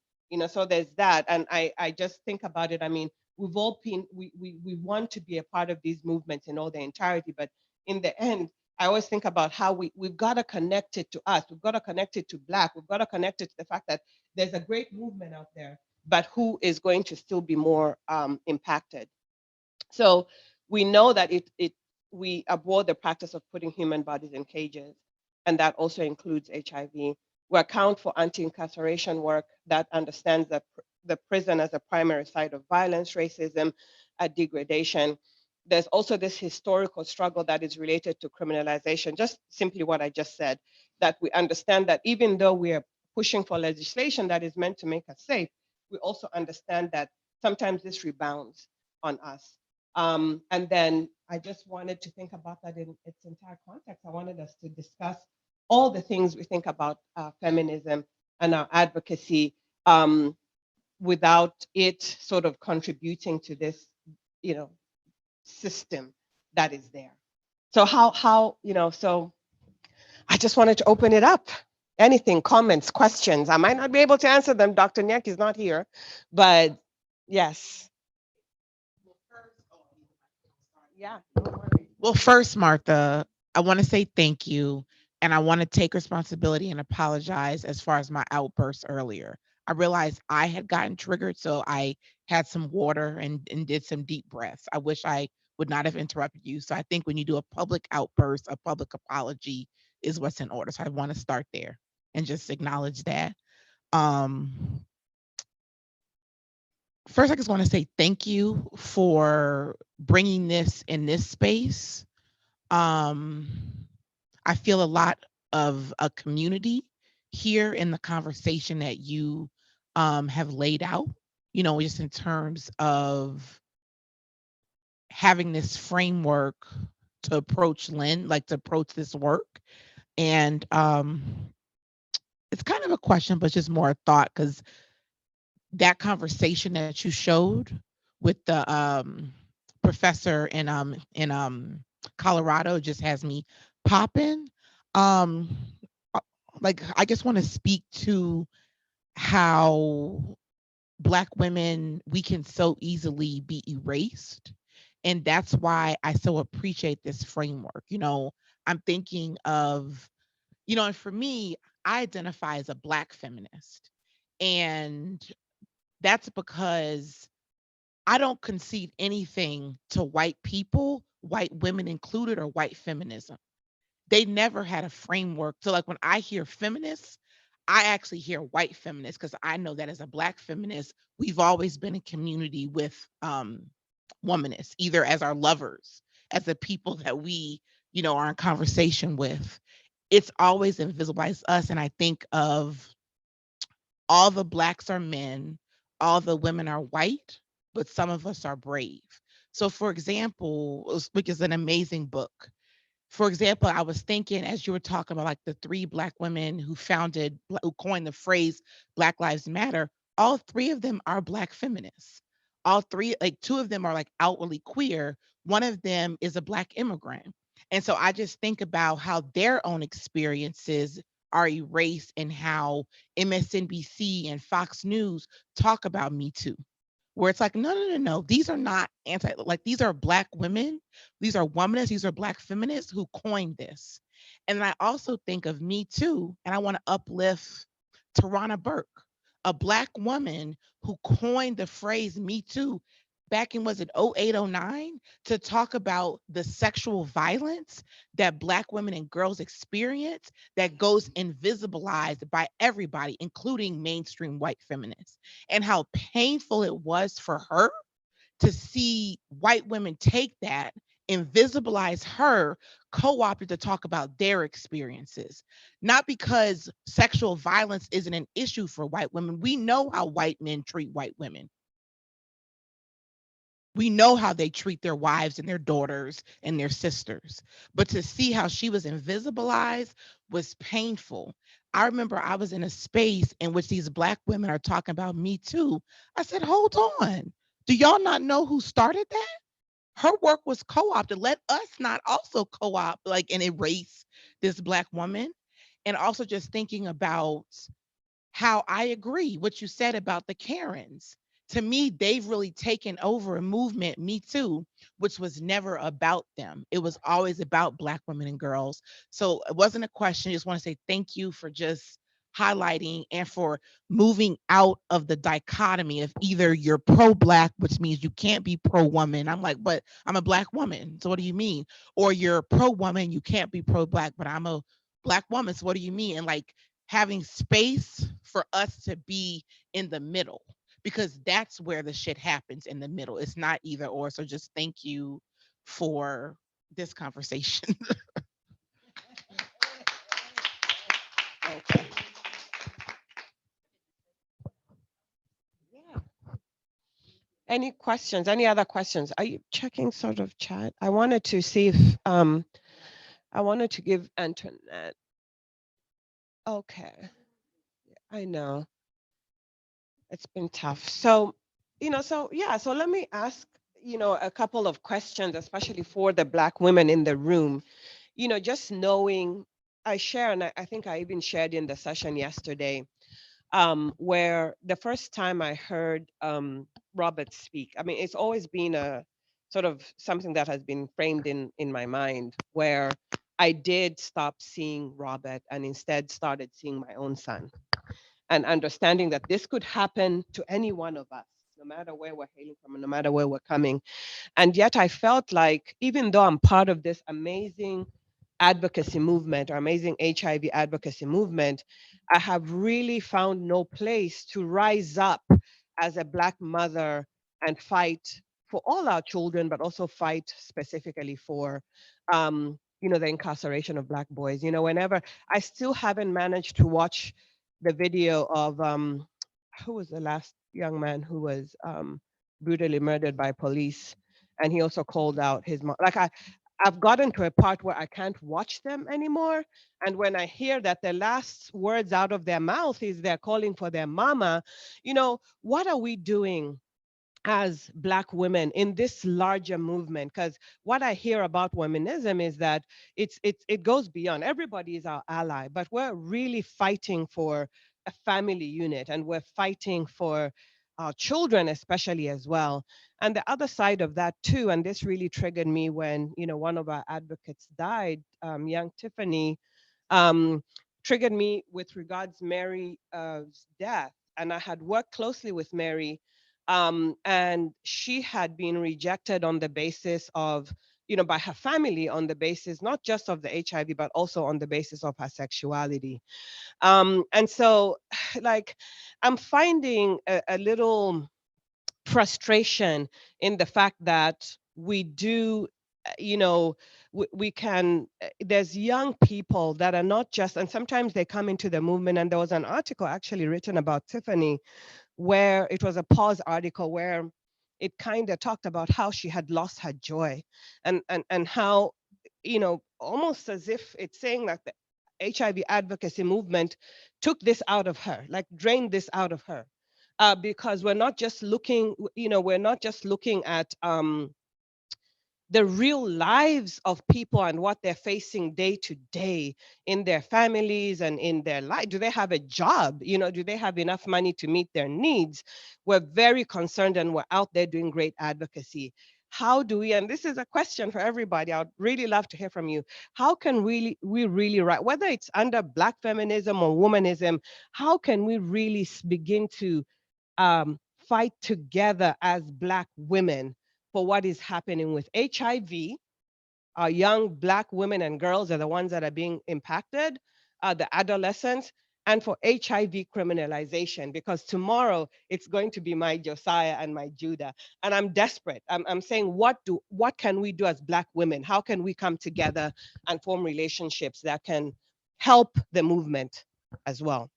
so there's that. And I just think about it. I mean, we've all been, we want to be a part of these movements in all their entirety, but in the end, I always think about how we've got to connect it to us. We've got to connect it to Black. We've got to connect it to the fact that there's a great movement out there, but who is going to still be more impacted? So we know that we abhor the practice of putting human bodies in cages, and that also includes HIV. We account for anti-incarceration work that understands the prison as a primary site of violence, racism, degradation. There's also this historical struggle that is related to criminalization, just simply what I just said, that we understand that even though we are pushing for legislation that is meant to make us safe, we also understand that sometimes this rebounds on us. And then I just wanted to think about that in its entire context. I wanted us to discuss all the things we think about feminism and our advocacy without it sort of contributing to this, system that is there. So so I just wanted to open it up. Anything, comments, questions? I might not be able to answer them. Dr. Nyeck is not here, but yes. Yeah.
Well, first, Martha, I want to say thank you. And I want to take responsibility and apologize as far as my outburst earlier. I realized I had gotten triggered, so I had some water and did some deep breaths. I wish I would not have interrupted you. So I think when you do a public outburst, a public apology is what's in order. So I want to start there and just acknowledge that. First, I just want to say thank you for bringing this in this space. I feel a lot of a community here in the conversation that you have laid out, just in terms of having this framework to approach to approach this work. And it's kind of a question, but just more a thought, because that conversation that you showed with the professor in Colorado just has me popping. I just want to speak to how Black women, we can so easily be erased. And that's why I so appreciate this framework. I'm thinking of, and for me, I identify as a Black feminist. And that's because I don't concede anything to white people, white women included, or white feminism. They never had a framework. So like when I hear feminists, I actually hear white feminists, because I know that as a Black feminist, we've always been in community with womanists, either as our lovers, as the people that we, are in conversation with. It's always invisibilized us. And I think of all the Blacks are men, all the women are white, but some of us are brave. So for example, which is an amazing book. For example, I was thinking as you were talking about like the 3 Black women who coined the phrase Black Lives Matter, all 3 of them are Black feminists. All 3, like 2 of them are like outwardly queer. One of them is a Black immigrant. And so I just think about how their own experiences are erased and how MSNBC and Fox News talk about Me Too, where it's like, no. These are not these are Black women. These are womanists. These are Black feminists who coined this. And I also think of Me Too, and I want to uplift Tarana Burke, a Black woman who coined the phrase Me Too back in, was it 08, 09, to talk about the sexual violence that Black women and girls experience that goes invisibilized by everybody, including mainstream white feminists, and how painful it was for her to see white women take that, invisibilize her, co-opted to talk about their experiences. Not because sexual violence isn't an issue for white women. We know how white men treat white women. We know how they treat their wives and their daughters and their sisters. But to see how she was invisibilized was painful. I remember I was in a space in which these Black women are talking about Me Too. I said, hold on. Do y'all not know who started that? her work was co-opted. Let us not also co-opt like and erase this Black woman. And also just thinking about how I agree what you said about the Karens. To me, they've really taken over a movement, Me Too, which was never about them. It was always about Black women and girls. So it wasn't a question. I just want to say thank you for just highlighting and for moving out of the dichotomy of either you're pro-Black, which means you can't be pro-woman. I'm like, but I'm a Black woman. So what do you mean? Or you're pro-woman, you can't be pro-Black, but I'm a Black woman. So what do you mean? And like, having space for us to be in the middle, because that's where the shit happens, in the middle. It's not either or. So just thank you for this conversation.
Okay. Yeah. Any questions? Any other questions? Are you checking sort of chat? I wanted to see if I wanted to give Antoinette. Okay. I know. It's been tough. So, so let me ask, a couple of questions, especially for the Black women in the room. Just knowing, I share, and I think I even shared in the session yesterday, where the first time I heard Robert speak, I mean, it's always been a sort of something that has been framed in my mind, where I did stop seeing Robert and instead started seeing my own son, and understanding that this could happen to any one of us, no matter where we're hailing from, and no matter where we're coming. And yet I felt like, even though I'm part of this amazing advocacy movement, or amazing HIV advocacy movement, I have really found no place to rise up as a Black mother and fight for all our children, but also fight specifically for, the incarceration of Black boys. Whenever I still haven't managed to watch the video of who was the last young man who was brutally murdered by police, and he also called out his mom. Like I've gotten to a part where I can't watch them anymore. And when I hear that the last words out of their mouth is they're calling for their mama, what are we doing as Black women in this larger movement? Because what I hear about womanism is that it goes beyond. Everybody is our ally, but we're really fighting for a family unit, and we're fighting for our children especially as well. And the other side of that too, and this really triggered me when one of our advocates died, young Tiffany, um, triggered me with regards Mary's death. And I had worked closely with Mary, and she had been rejected on the basis of, by her family, on the basis not just of the HIV, but also on the basis of her sexuality. And so, like, I'm finding a little frustration in the fact that we do, we can, there's young people that are not just, and sometimes they come into the movement. And there was an article actually written about Tiffany, where it was a pause article where it kind of talked about how she had lost her joy, and how, almost as if it's saying that the HIV advocacy movement took this out of her, like drained this out of her, because we're not just looking, we're not just looking at the real lives of people and what they're facing day to day in their families and in their life. Do they have a job? Do they have enough money to meet their needs? We're very concerned, and we're out there doing great advocacy. How do we, and this is a question for everybody, I'd really love to hear from you. How can we really write, whether it's under Black feminism or womanism, how can we really begin to fight together as Black women for what is happening with HIV? Our young Black women and girls are the ones that are being impacted, the adolescents, and for HIV criminalization, because tomorrow it's going to be my Josiah and my Judah. And I'm desperate. I'm saying, what can we do as Black women? How can we come together and form relationships that can help the movement as well?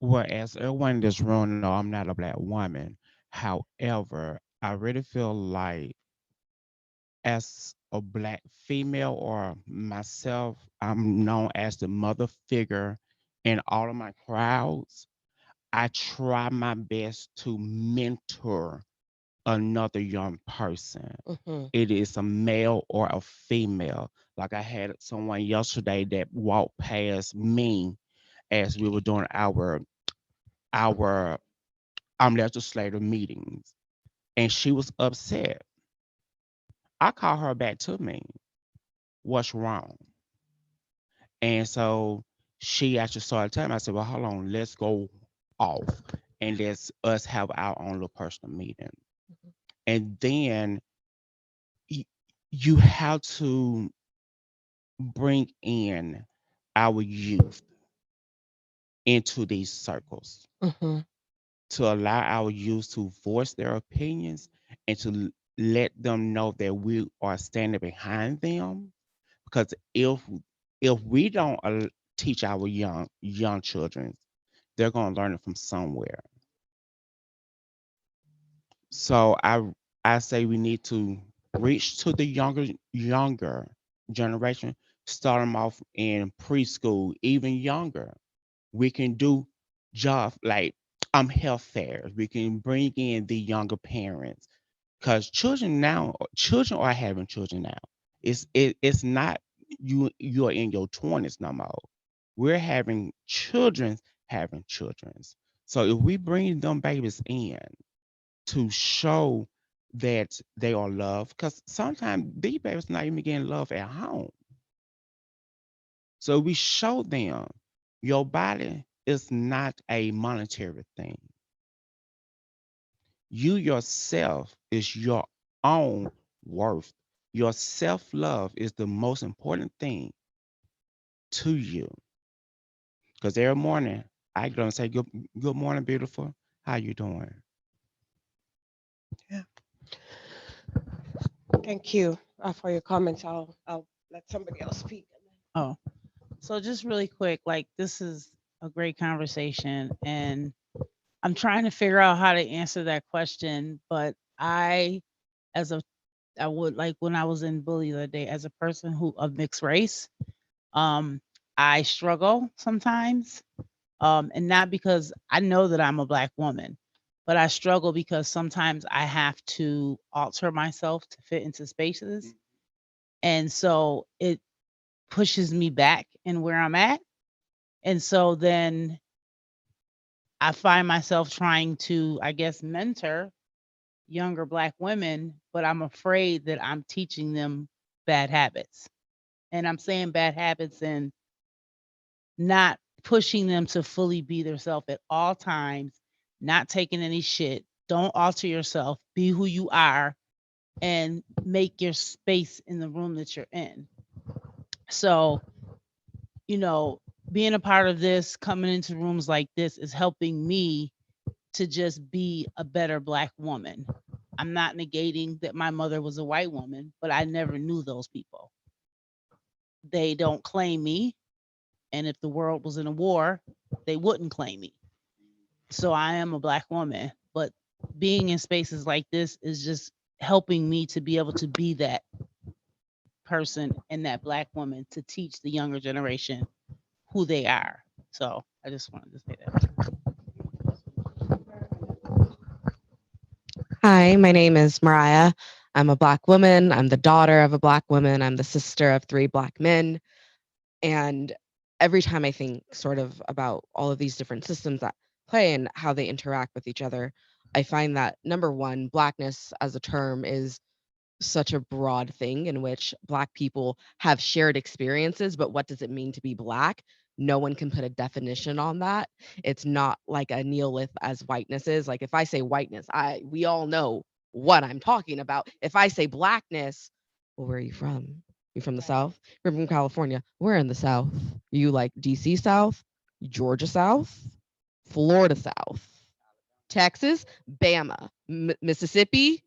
Well, as everyone in this room know, I'm not a Black woman. However, I really feel like as a Black female or myself, I'm known as the mother figure in all of my crowds. I try my best to mentor another young person.
Mhm.
It is a male or a female. Like I had someone yesterday that walked past me as we were doing our legislative meetings, and she was upset. I called her back to me. What's wrong? And so she actually started telling me, I said, well, hold on, let's go off and let's us have our own little personal meeting. And then y- you have to bring in our youth into these circles
Mhm.
to allow our youth to voice their opinions and to let them know that we are standing behind them. Because if we don't teach our young children, they're going to learn it from somewhere. So I say we need to reach to the younger generation, start them off in preschool, even younger. We can do jobs like health fairs. We can bring in the younger parents because children are having children now. It's not you're in your 20s no more. We're having children having children's. So if we bring them babies in to show that they are loved, because sometimes these babies not even getting love at home. So we show them your body is not a monetary thing. You yourself is your own worth. Your self-love is the most important thing to you. Because every morning I go and say, good morning, beautiful. How you doing?
Yeah. Thank you for your comments. I'll let somebody else speak.
Oh, so just really quick, like this is a great conversation and I'm trying to figure out how to answer that question, but as a, I would like when I was in bully the other day, as a person who of mixed race, um, I struggle sometimes. And not because I know that I'm a Black woman, but I struggle because sometimes I have to alter myself to fit into spaces. And so it pushes me back in where I'm at. And so then I find myself trying to, I guess, mentor younger Black women, but I'm afraid that I'm teaching them bad habits. And I'm saying bad habits and not pushing them to fully be themselves at all times, not taking any shit. Don't alter yourself, be who you are, and make your space in the room that you're in. So, you know, being a part of this, coming into rooms like this is helping me to just be a better Black woman. I'm not negating that my mother was a white woman, but I never knew those people. They don't claim me. And if the world was in a war, they wouldn't claim me. So I am a Black woman, but being in spaces like this is just helping me to be able to be that person and that Black woman to teach the younger generation who they are. So I just wanted to say that.
Hi, my name is Mariah. I'm a Black woman. I'm the daughter of a Black woman. I'm the sister of 3 Black men. And every time I think sort of about all of these different systems that play and how they interact with each other, I find that number one, Blackness as a term is such a broad thing in which Black people have shared experiences, but what does it mean to be Black? No one can put a definition on that. It's not like a neolith as whiteness is. Like if I say whiteness, we all know what I'm talking about. If I say Blackness, well, where are you from? You from the South? We're from California. We're in the South. You like DC South, Georgia South, Florida South, Texas, Bama, Mississippi,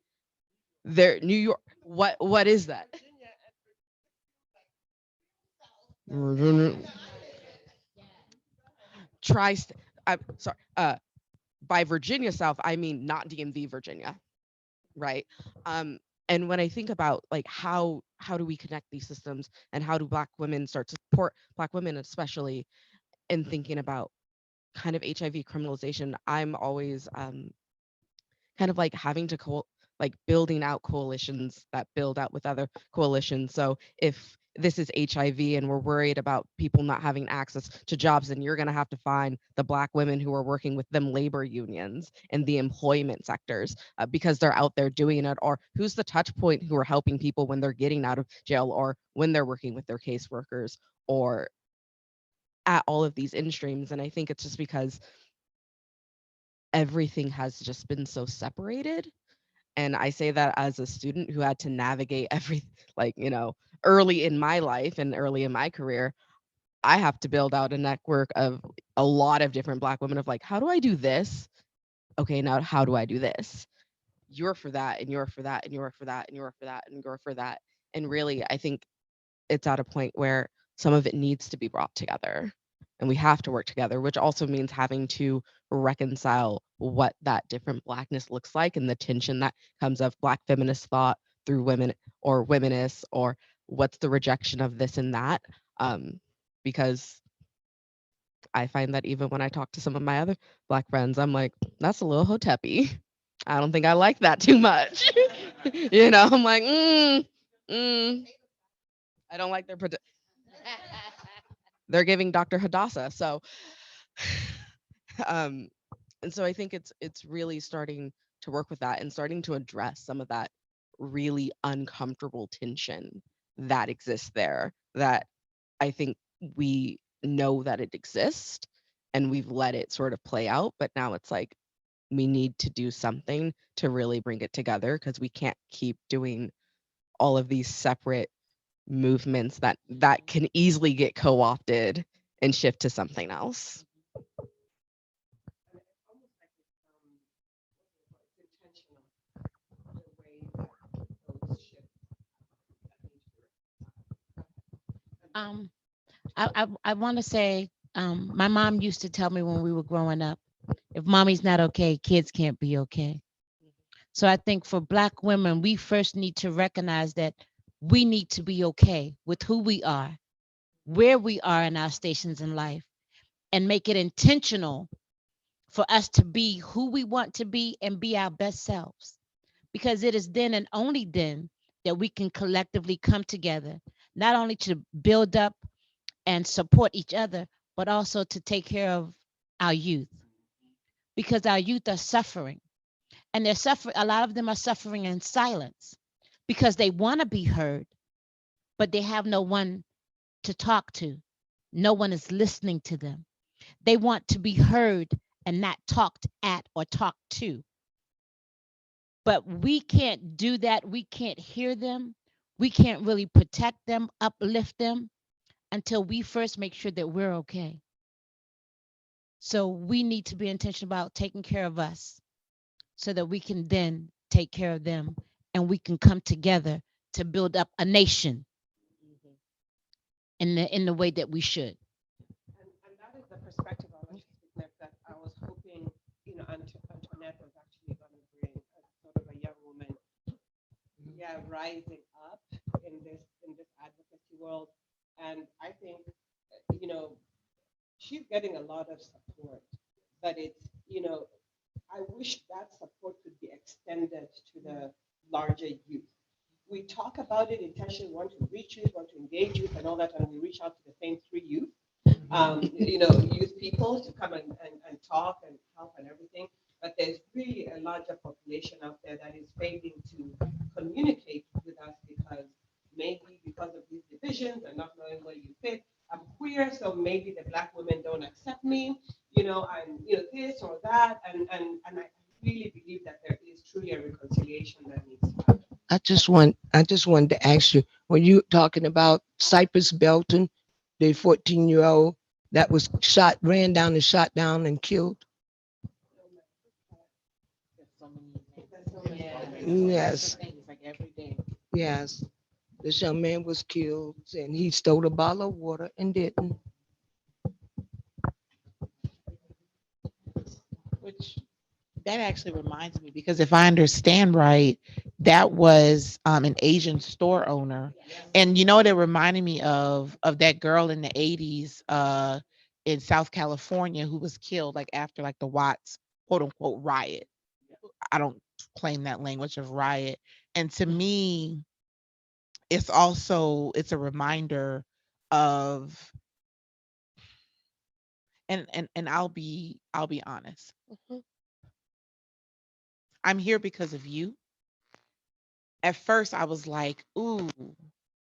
there, New York. What is that? Tri. I'm sorry. By Virginia South, I mean not DMV Virginia, right? And when I think about like how do we connect these systems and how do Black women start to support Black women, especially in thinking about kind of HIV criminalization, I'm always kind of like having to like building out coalitions that build out with other coalitions. So if this is HIV and we're worried about people not having access to jobs, then you're going to have to find the Black women who are working with them labor unions and the employment sectors because they're out there doing it. Or who's the touch point who are helping people when they're getting out of jail or when they're working with their caseworkers or at all of these in streams. And I think it's just because everything has just been so separated. And I say that as a student who had to navigate every, like, you know, early in my life and early in my career, I have to build out a network of a lot of different Black women of like, how do I do this? Okay, now how do I do this? You're for that, and you're for that, and you're for that, and you're for that, and you're for that. And really, I think it's at a point where some of it needs to be brought together. And we have to work together, which also means having to reconcile what that different Blackness looks like and the tension that comes of Black feminist thought through women or womanists, or what's the rejection of this and that. Because I find that even when I talk to some of my other Black friends, I'm like, that's a little hoteppy. I don't think I like that too much. You know, I'm like, I don't like their they're giving Dr. Hadassah. So and so I think it's really starting to work with that and starting to address some of that really uncomfortable tension that exists there, that I think we know that it exists and we've let it sort of play out, but now it's like we need to do something to really bring it together, because we can't keep doing all of these separate movements that can easily get co-opted and shift to something else.
I want to say, my mom used to tell me when we were growing up, if mommy's not okay, kids can't be okay. So I think for Black women, we first need to recognize that we need to be okay with who we are, where we are in our stations in life, and make it intentional for us to be who we want to be and be our best selves. Because it is then and only then that we can collectively come together, not only to build up and support each other, but also to take care of our youth. Because our youth are suffering, and they're suffering, a lot of them are suffering in silence because they want to be heard, but they have no one to talk to. No one is listening to them. They want to be heard and not talked at or talked to. But we can't do that. We can't hear them. We can't really protect them, uplift them until we first make sure that we're okay. So we need to be intentional about taking care of us so that we can then take care of them, and we can come together to build up a nation in the way that we should.
And that is the perspective that I was hoping, you know, Antoinette was actually going to bring, as sort of a young woman, rising up in this advocacy world. And I think, you know, she's getting a lot of support, but it's, you know, I wish that support could be extended to the larger youth. We talk about it intentionally, want to reach youth, want to engage youth and all that, and we reach out to the same three youth, you know, youth people to come and talk and help and everything. But there's really a larger population out there that is failing to communicate with us because of these divisions and not knowing where you fit. I'm queer, so maybe the Black women don't accept me, you know, and you know, this or that. And I really believe that there is truly a reconciliation that needs to happen.
I just wanted to ask you, when you talking about Cypress Belton, the 14-year-old that was ran down and shot down and killed? Yes. Yes. This young man was killed and he stole a bottle of water and didn't.
Which that actually reminds me, because if I understand right, that was an Asian store owner. And you know what it reminded me of that girl in the 80s in South California who was killed like after like the Watts quote unquote riot. I don't claim that language of riot. And to me, it's also, it's a reminder of, and I'll be honest. I'm here because of you. At first I was like, ooh,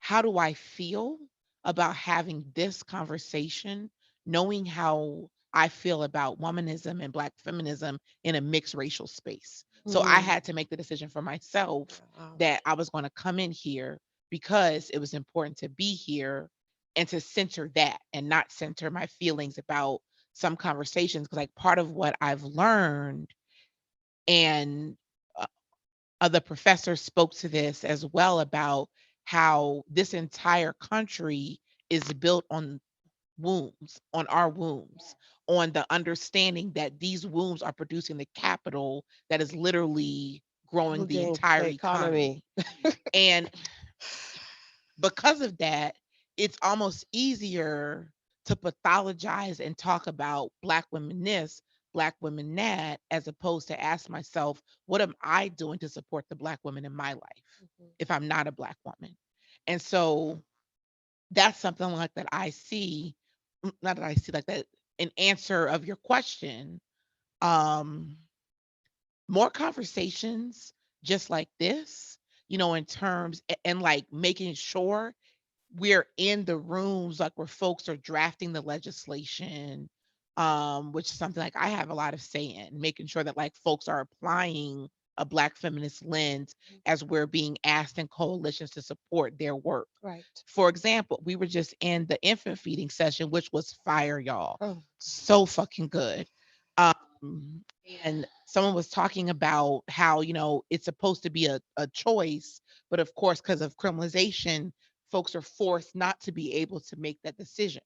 how do I feel about having this conversation, knowing how I feel about womanism and Black feminism in a mixed racial space? So I had to make the decision for myself that I was going to come in here because it was important to be here and to center that and not center my feelings about some conversations. Because like part of what I've learned, and the professor spoke to this as well, about how this entire country is built on wombs, on our wombs, on the understanding that these wombs are producing the capital that is literally growing the entire economy. And because of that, it's almost easier to pathologize and talk about Black women this, Black women that, as opposed to ask myself, what am I doing to support the Black women in my life if I'm not a Black woman? And so that's something like that I see, not that I see, like that, an answer of your question. More conversations just like this, you know, in terms, and like making sure we're in the rooms like where folks are drafting the legislation, which is something like I have a lot of say in, making sure that like folks are applying a Black feminist lens as we're being asked in coalitions to support their work.
Right.
For example, we were just in the infant feeding session, which was fire, y'all.
Oh.
So fucking good. And someone was talking about how, you know, it's supposed to be a choice, but of course, because of criminalization, folks are forced not to be able to make that decision.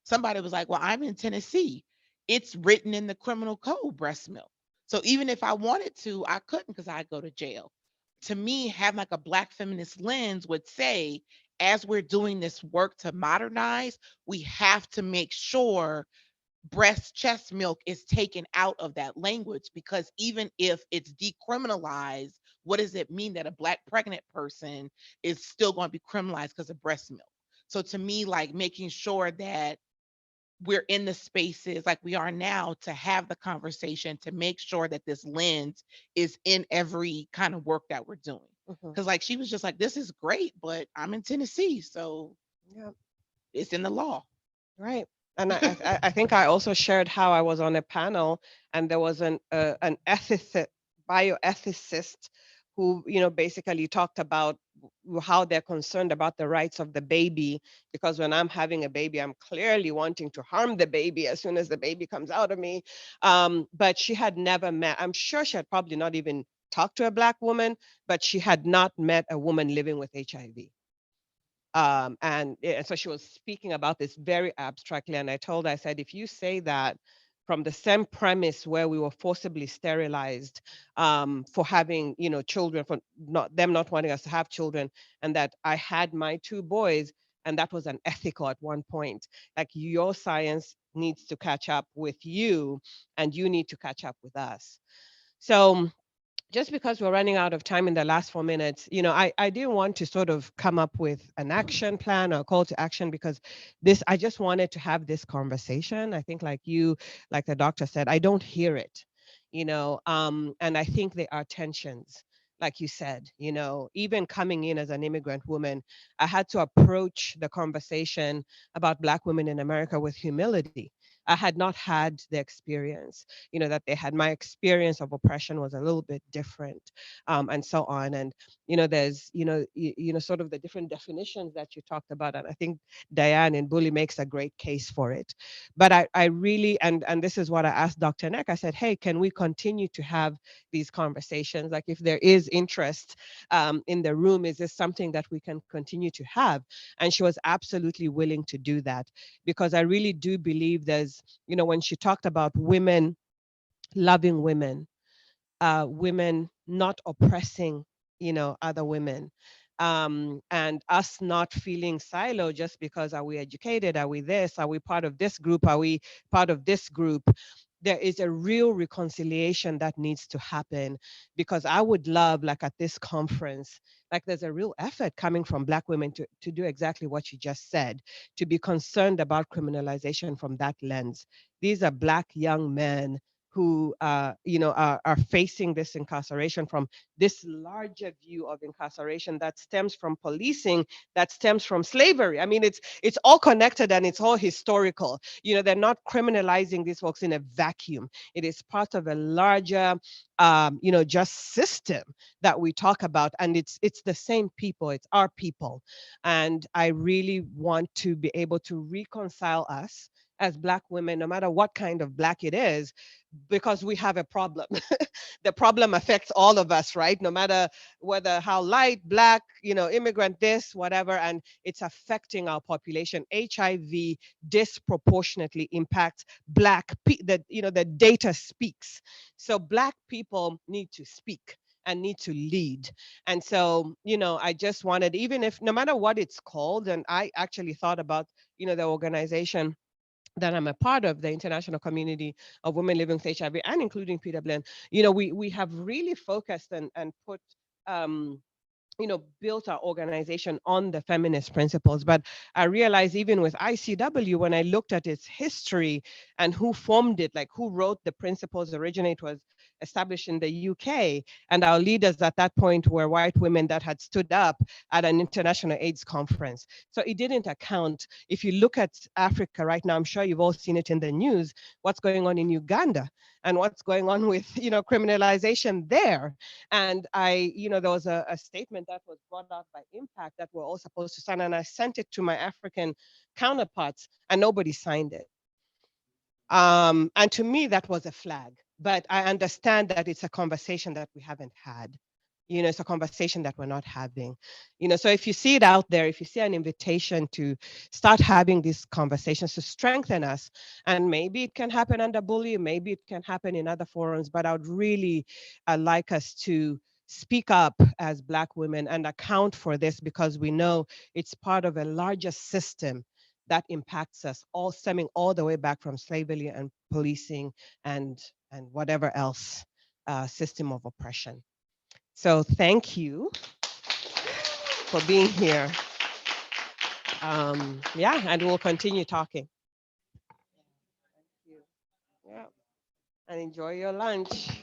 Somebody was like, well, I'm in Tennessee. It's written in the criminal code, breast milk. So even if I wanted to, I couldn't because I go to jail. To me, having like a Black feminist lens would say, as we're doing this work to modernize, we have to make sure breast chest milk is taken out of that language, because even if it's decriminalized, what does it mean that a Black pregnant person is still going to be criminalized because of breast milk? So to me, like making sure that we're in the spaces like we are now to have the conversation, to make sure that this lens is in every kind of work that we're doing. Because like she was just like, this is great, but I'm in Tennessee, so it's in the law.
Right. And I think I also shared how I was on a panel and there was an ethicist, bioethicist, who, you know, basically talked about how they're concerned about the rights of the baby, because when I'm having a baby, I'm clearly wanting to harm the baby as soon as the baby comes out of me. But she had never met, I'm sure she had probably not even talked to a Black woman, but she had not met a woman living with HIV. And so she was speaking about this very abstractly. And I told her, I said, if you say that from the same premise where we were forcibly sterilized for having, you know, children, for not wanting us to have children, and that I had my 2 boys, and that was unethical at one point. Like, your science needs to catch up with you, and you need to catch up with us. So just because we're running out of time in the last 4 minutes, you know, I didn't want to sort of come up with an action plan or a call to action, because I just wanted to have this conversation. I think like the doctor said, I don't hear it, you know, and I think there are tensions. Like you said, you know, even coming in as an immigrant woman, I had to approach the conversation about Black women in America with humility. I had not had the experience, you know, that they had. My experience of oppression was a little bit different, and so on. And, you know, there's, sort of the different definitions that you talked about. And I think Diane in Bully makes a great case for it. But I really, and this is what I asked Dr. Nyeck, I said, hey, can we continue to have these conversations? Like, if there is interest in the room, is this something that we can continue to have? And she was absolutely willing to do that, because I really do believe there's, you know, when she talked about women loving women, women not oppressing, you know, other women, and us not feeling siloed just because, are we educated? Are we this? Are we part of this group? Are we part of this group? there is a real reconciliation that needs to happen, because I would love, like at this conference, like there's a real effort coming from Black women to do exactly what you just said, to be concerned about criminalization from that lens. These are Black young men who are facing this incarceration from this larger view of incarceration that stems from policing, that stems from slavery. I mean, it's all connected and it's all historical. They're not criminalizing these folks in a vacuum. It is part of a larger just system that we talk about, and it's the same people, it's our people. And I really want to be able to reconcile us as Black women, no matter what kind of Black it is, because we have a problem. The problem affects all of us, right? No matter whether how light, Black, immigrant, this, whatever, and it's affecting our population. HIV disproportionately impacts Black people. The data speaks. So Black people need to speak and need to lead. And so, I just wanted, even if, no matter what it's called, and I actually thought about, the organization that I'm a part of, the International Community of Women Living with HIV, and including PWN, we have really focused and put, built our organization on the feminist principles. But I realized even with ICW, when I looked at its history and who formed it, like who wrote the principles originally, it was established in the UK. And our leaders at that point were white women that had stood up at an international AIDS conference. So it didn't account. If you look at Africa right now, I'm sure you've all seen it in the news, what's going on in Uganda and what's going on with, criminalization there. And there was a statement that was brought out by Impact that we're all supposed to sign, and I sent it to my African counterparts and nobody signed it. And to me, that was a flag, but I understand that it's a conversation that we haven't had. It's a conversation that we're not having. So if you see it out there, if you see an invitation to start having these conversations to strengthen us, and maybe it can happen under bully, maybe it can happen in other forums, but I would really like us to speak up as Black women and account for this, because we know it's part of a larger system that impacts us, all stemming all the way back from slavery and policing and whatever else system of oppression. So thank you for being here. And we'll continue talking. Thank you. Yeah, and enjoy your lunch.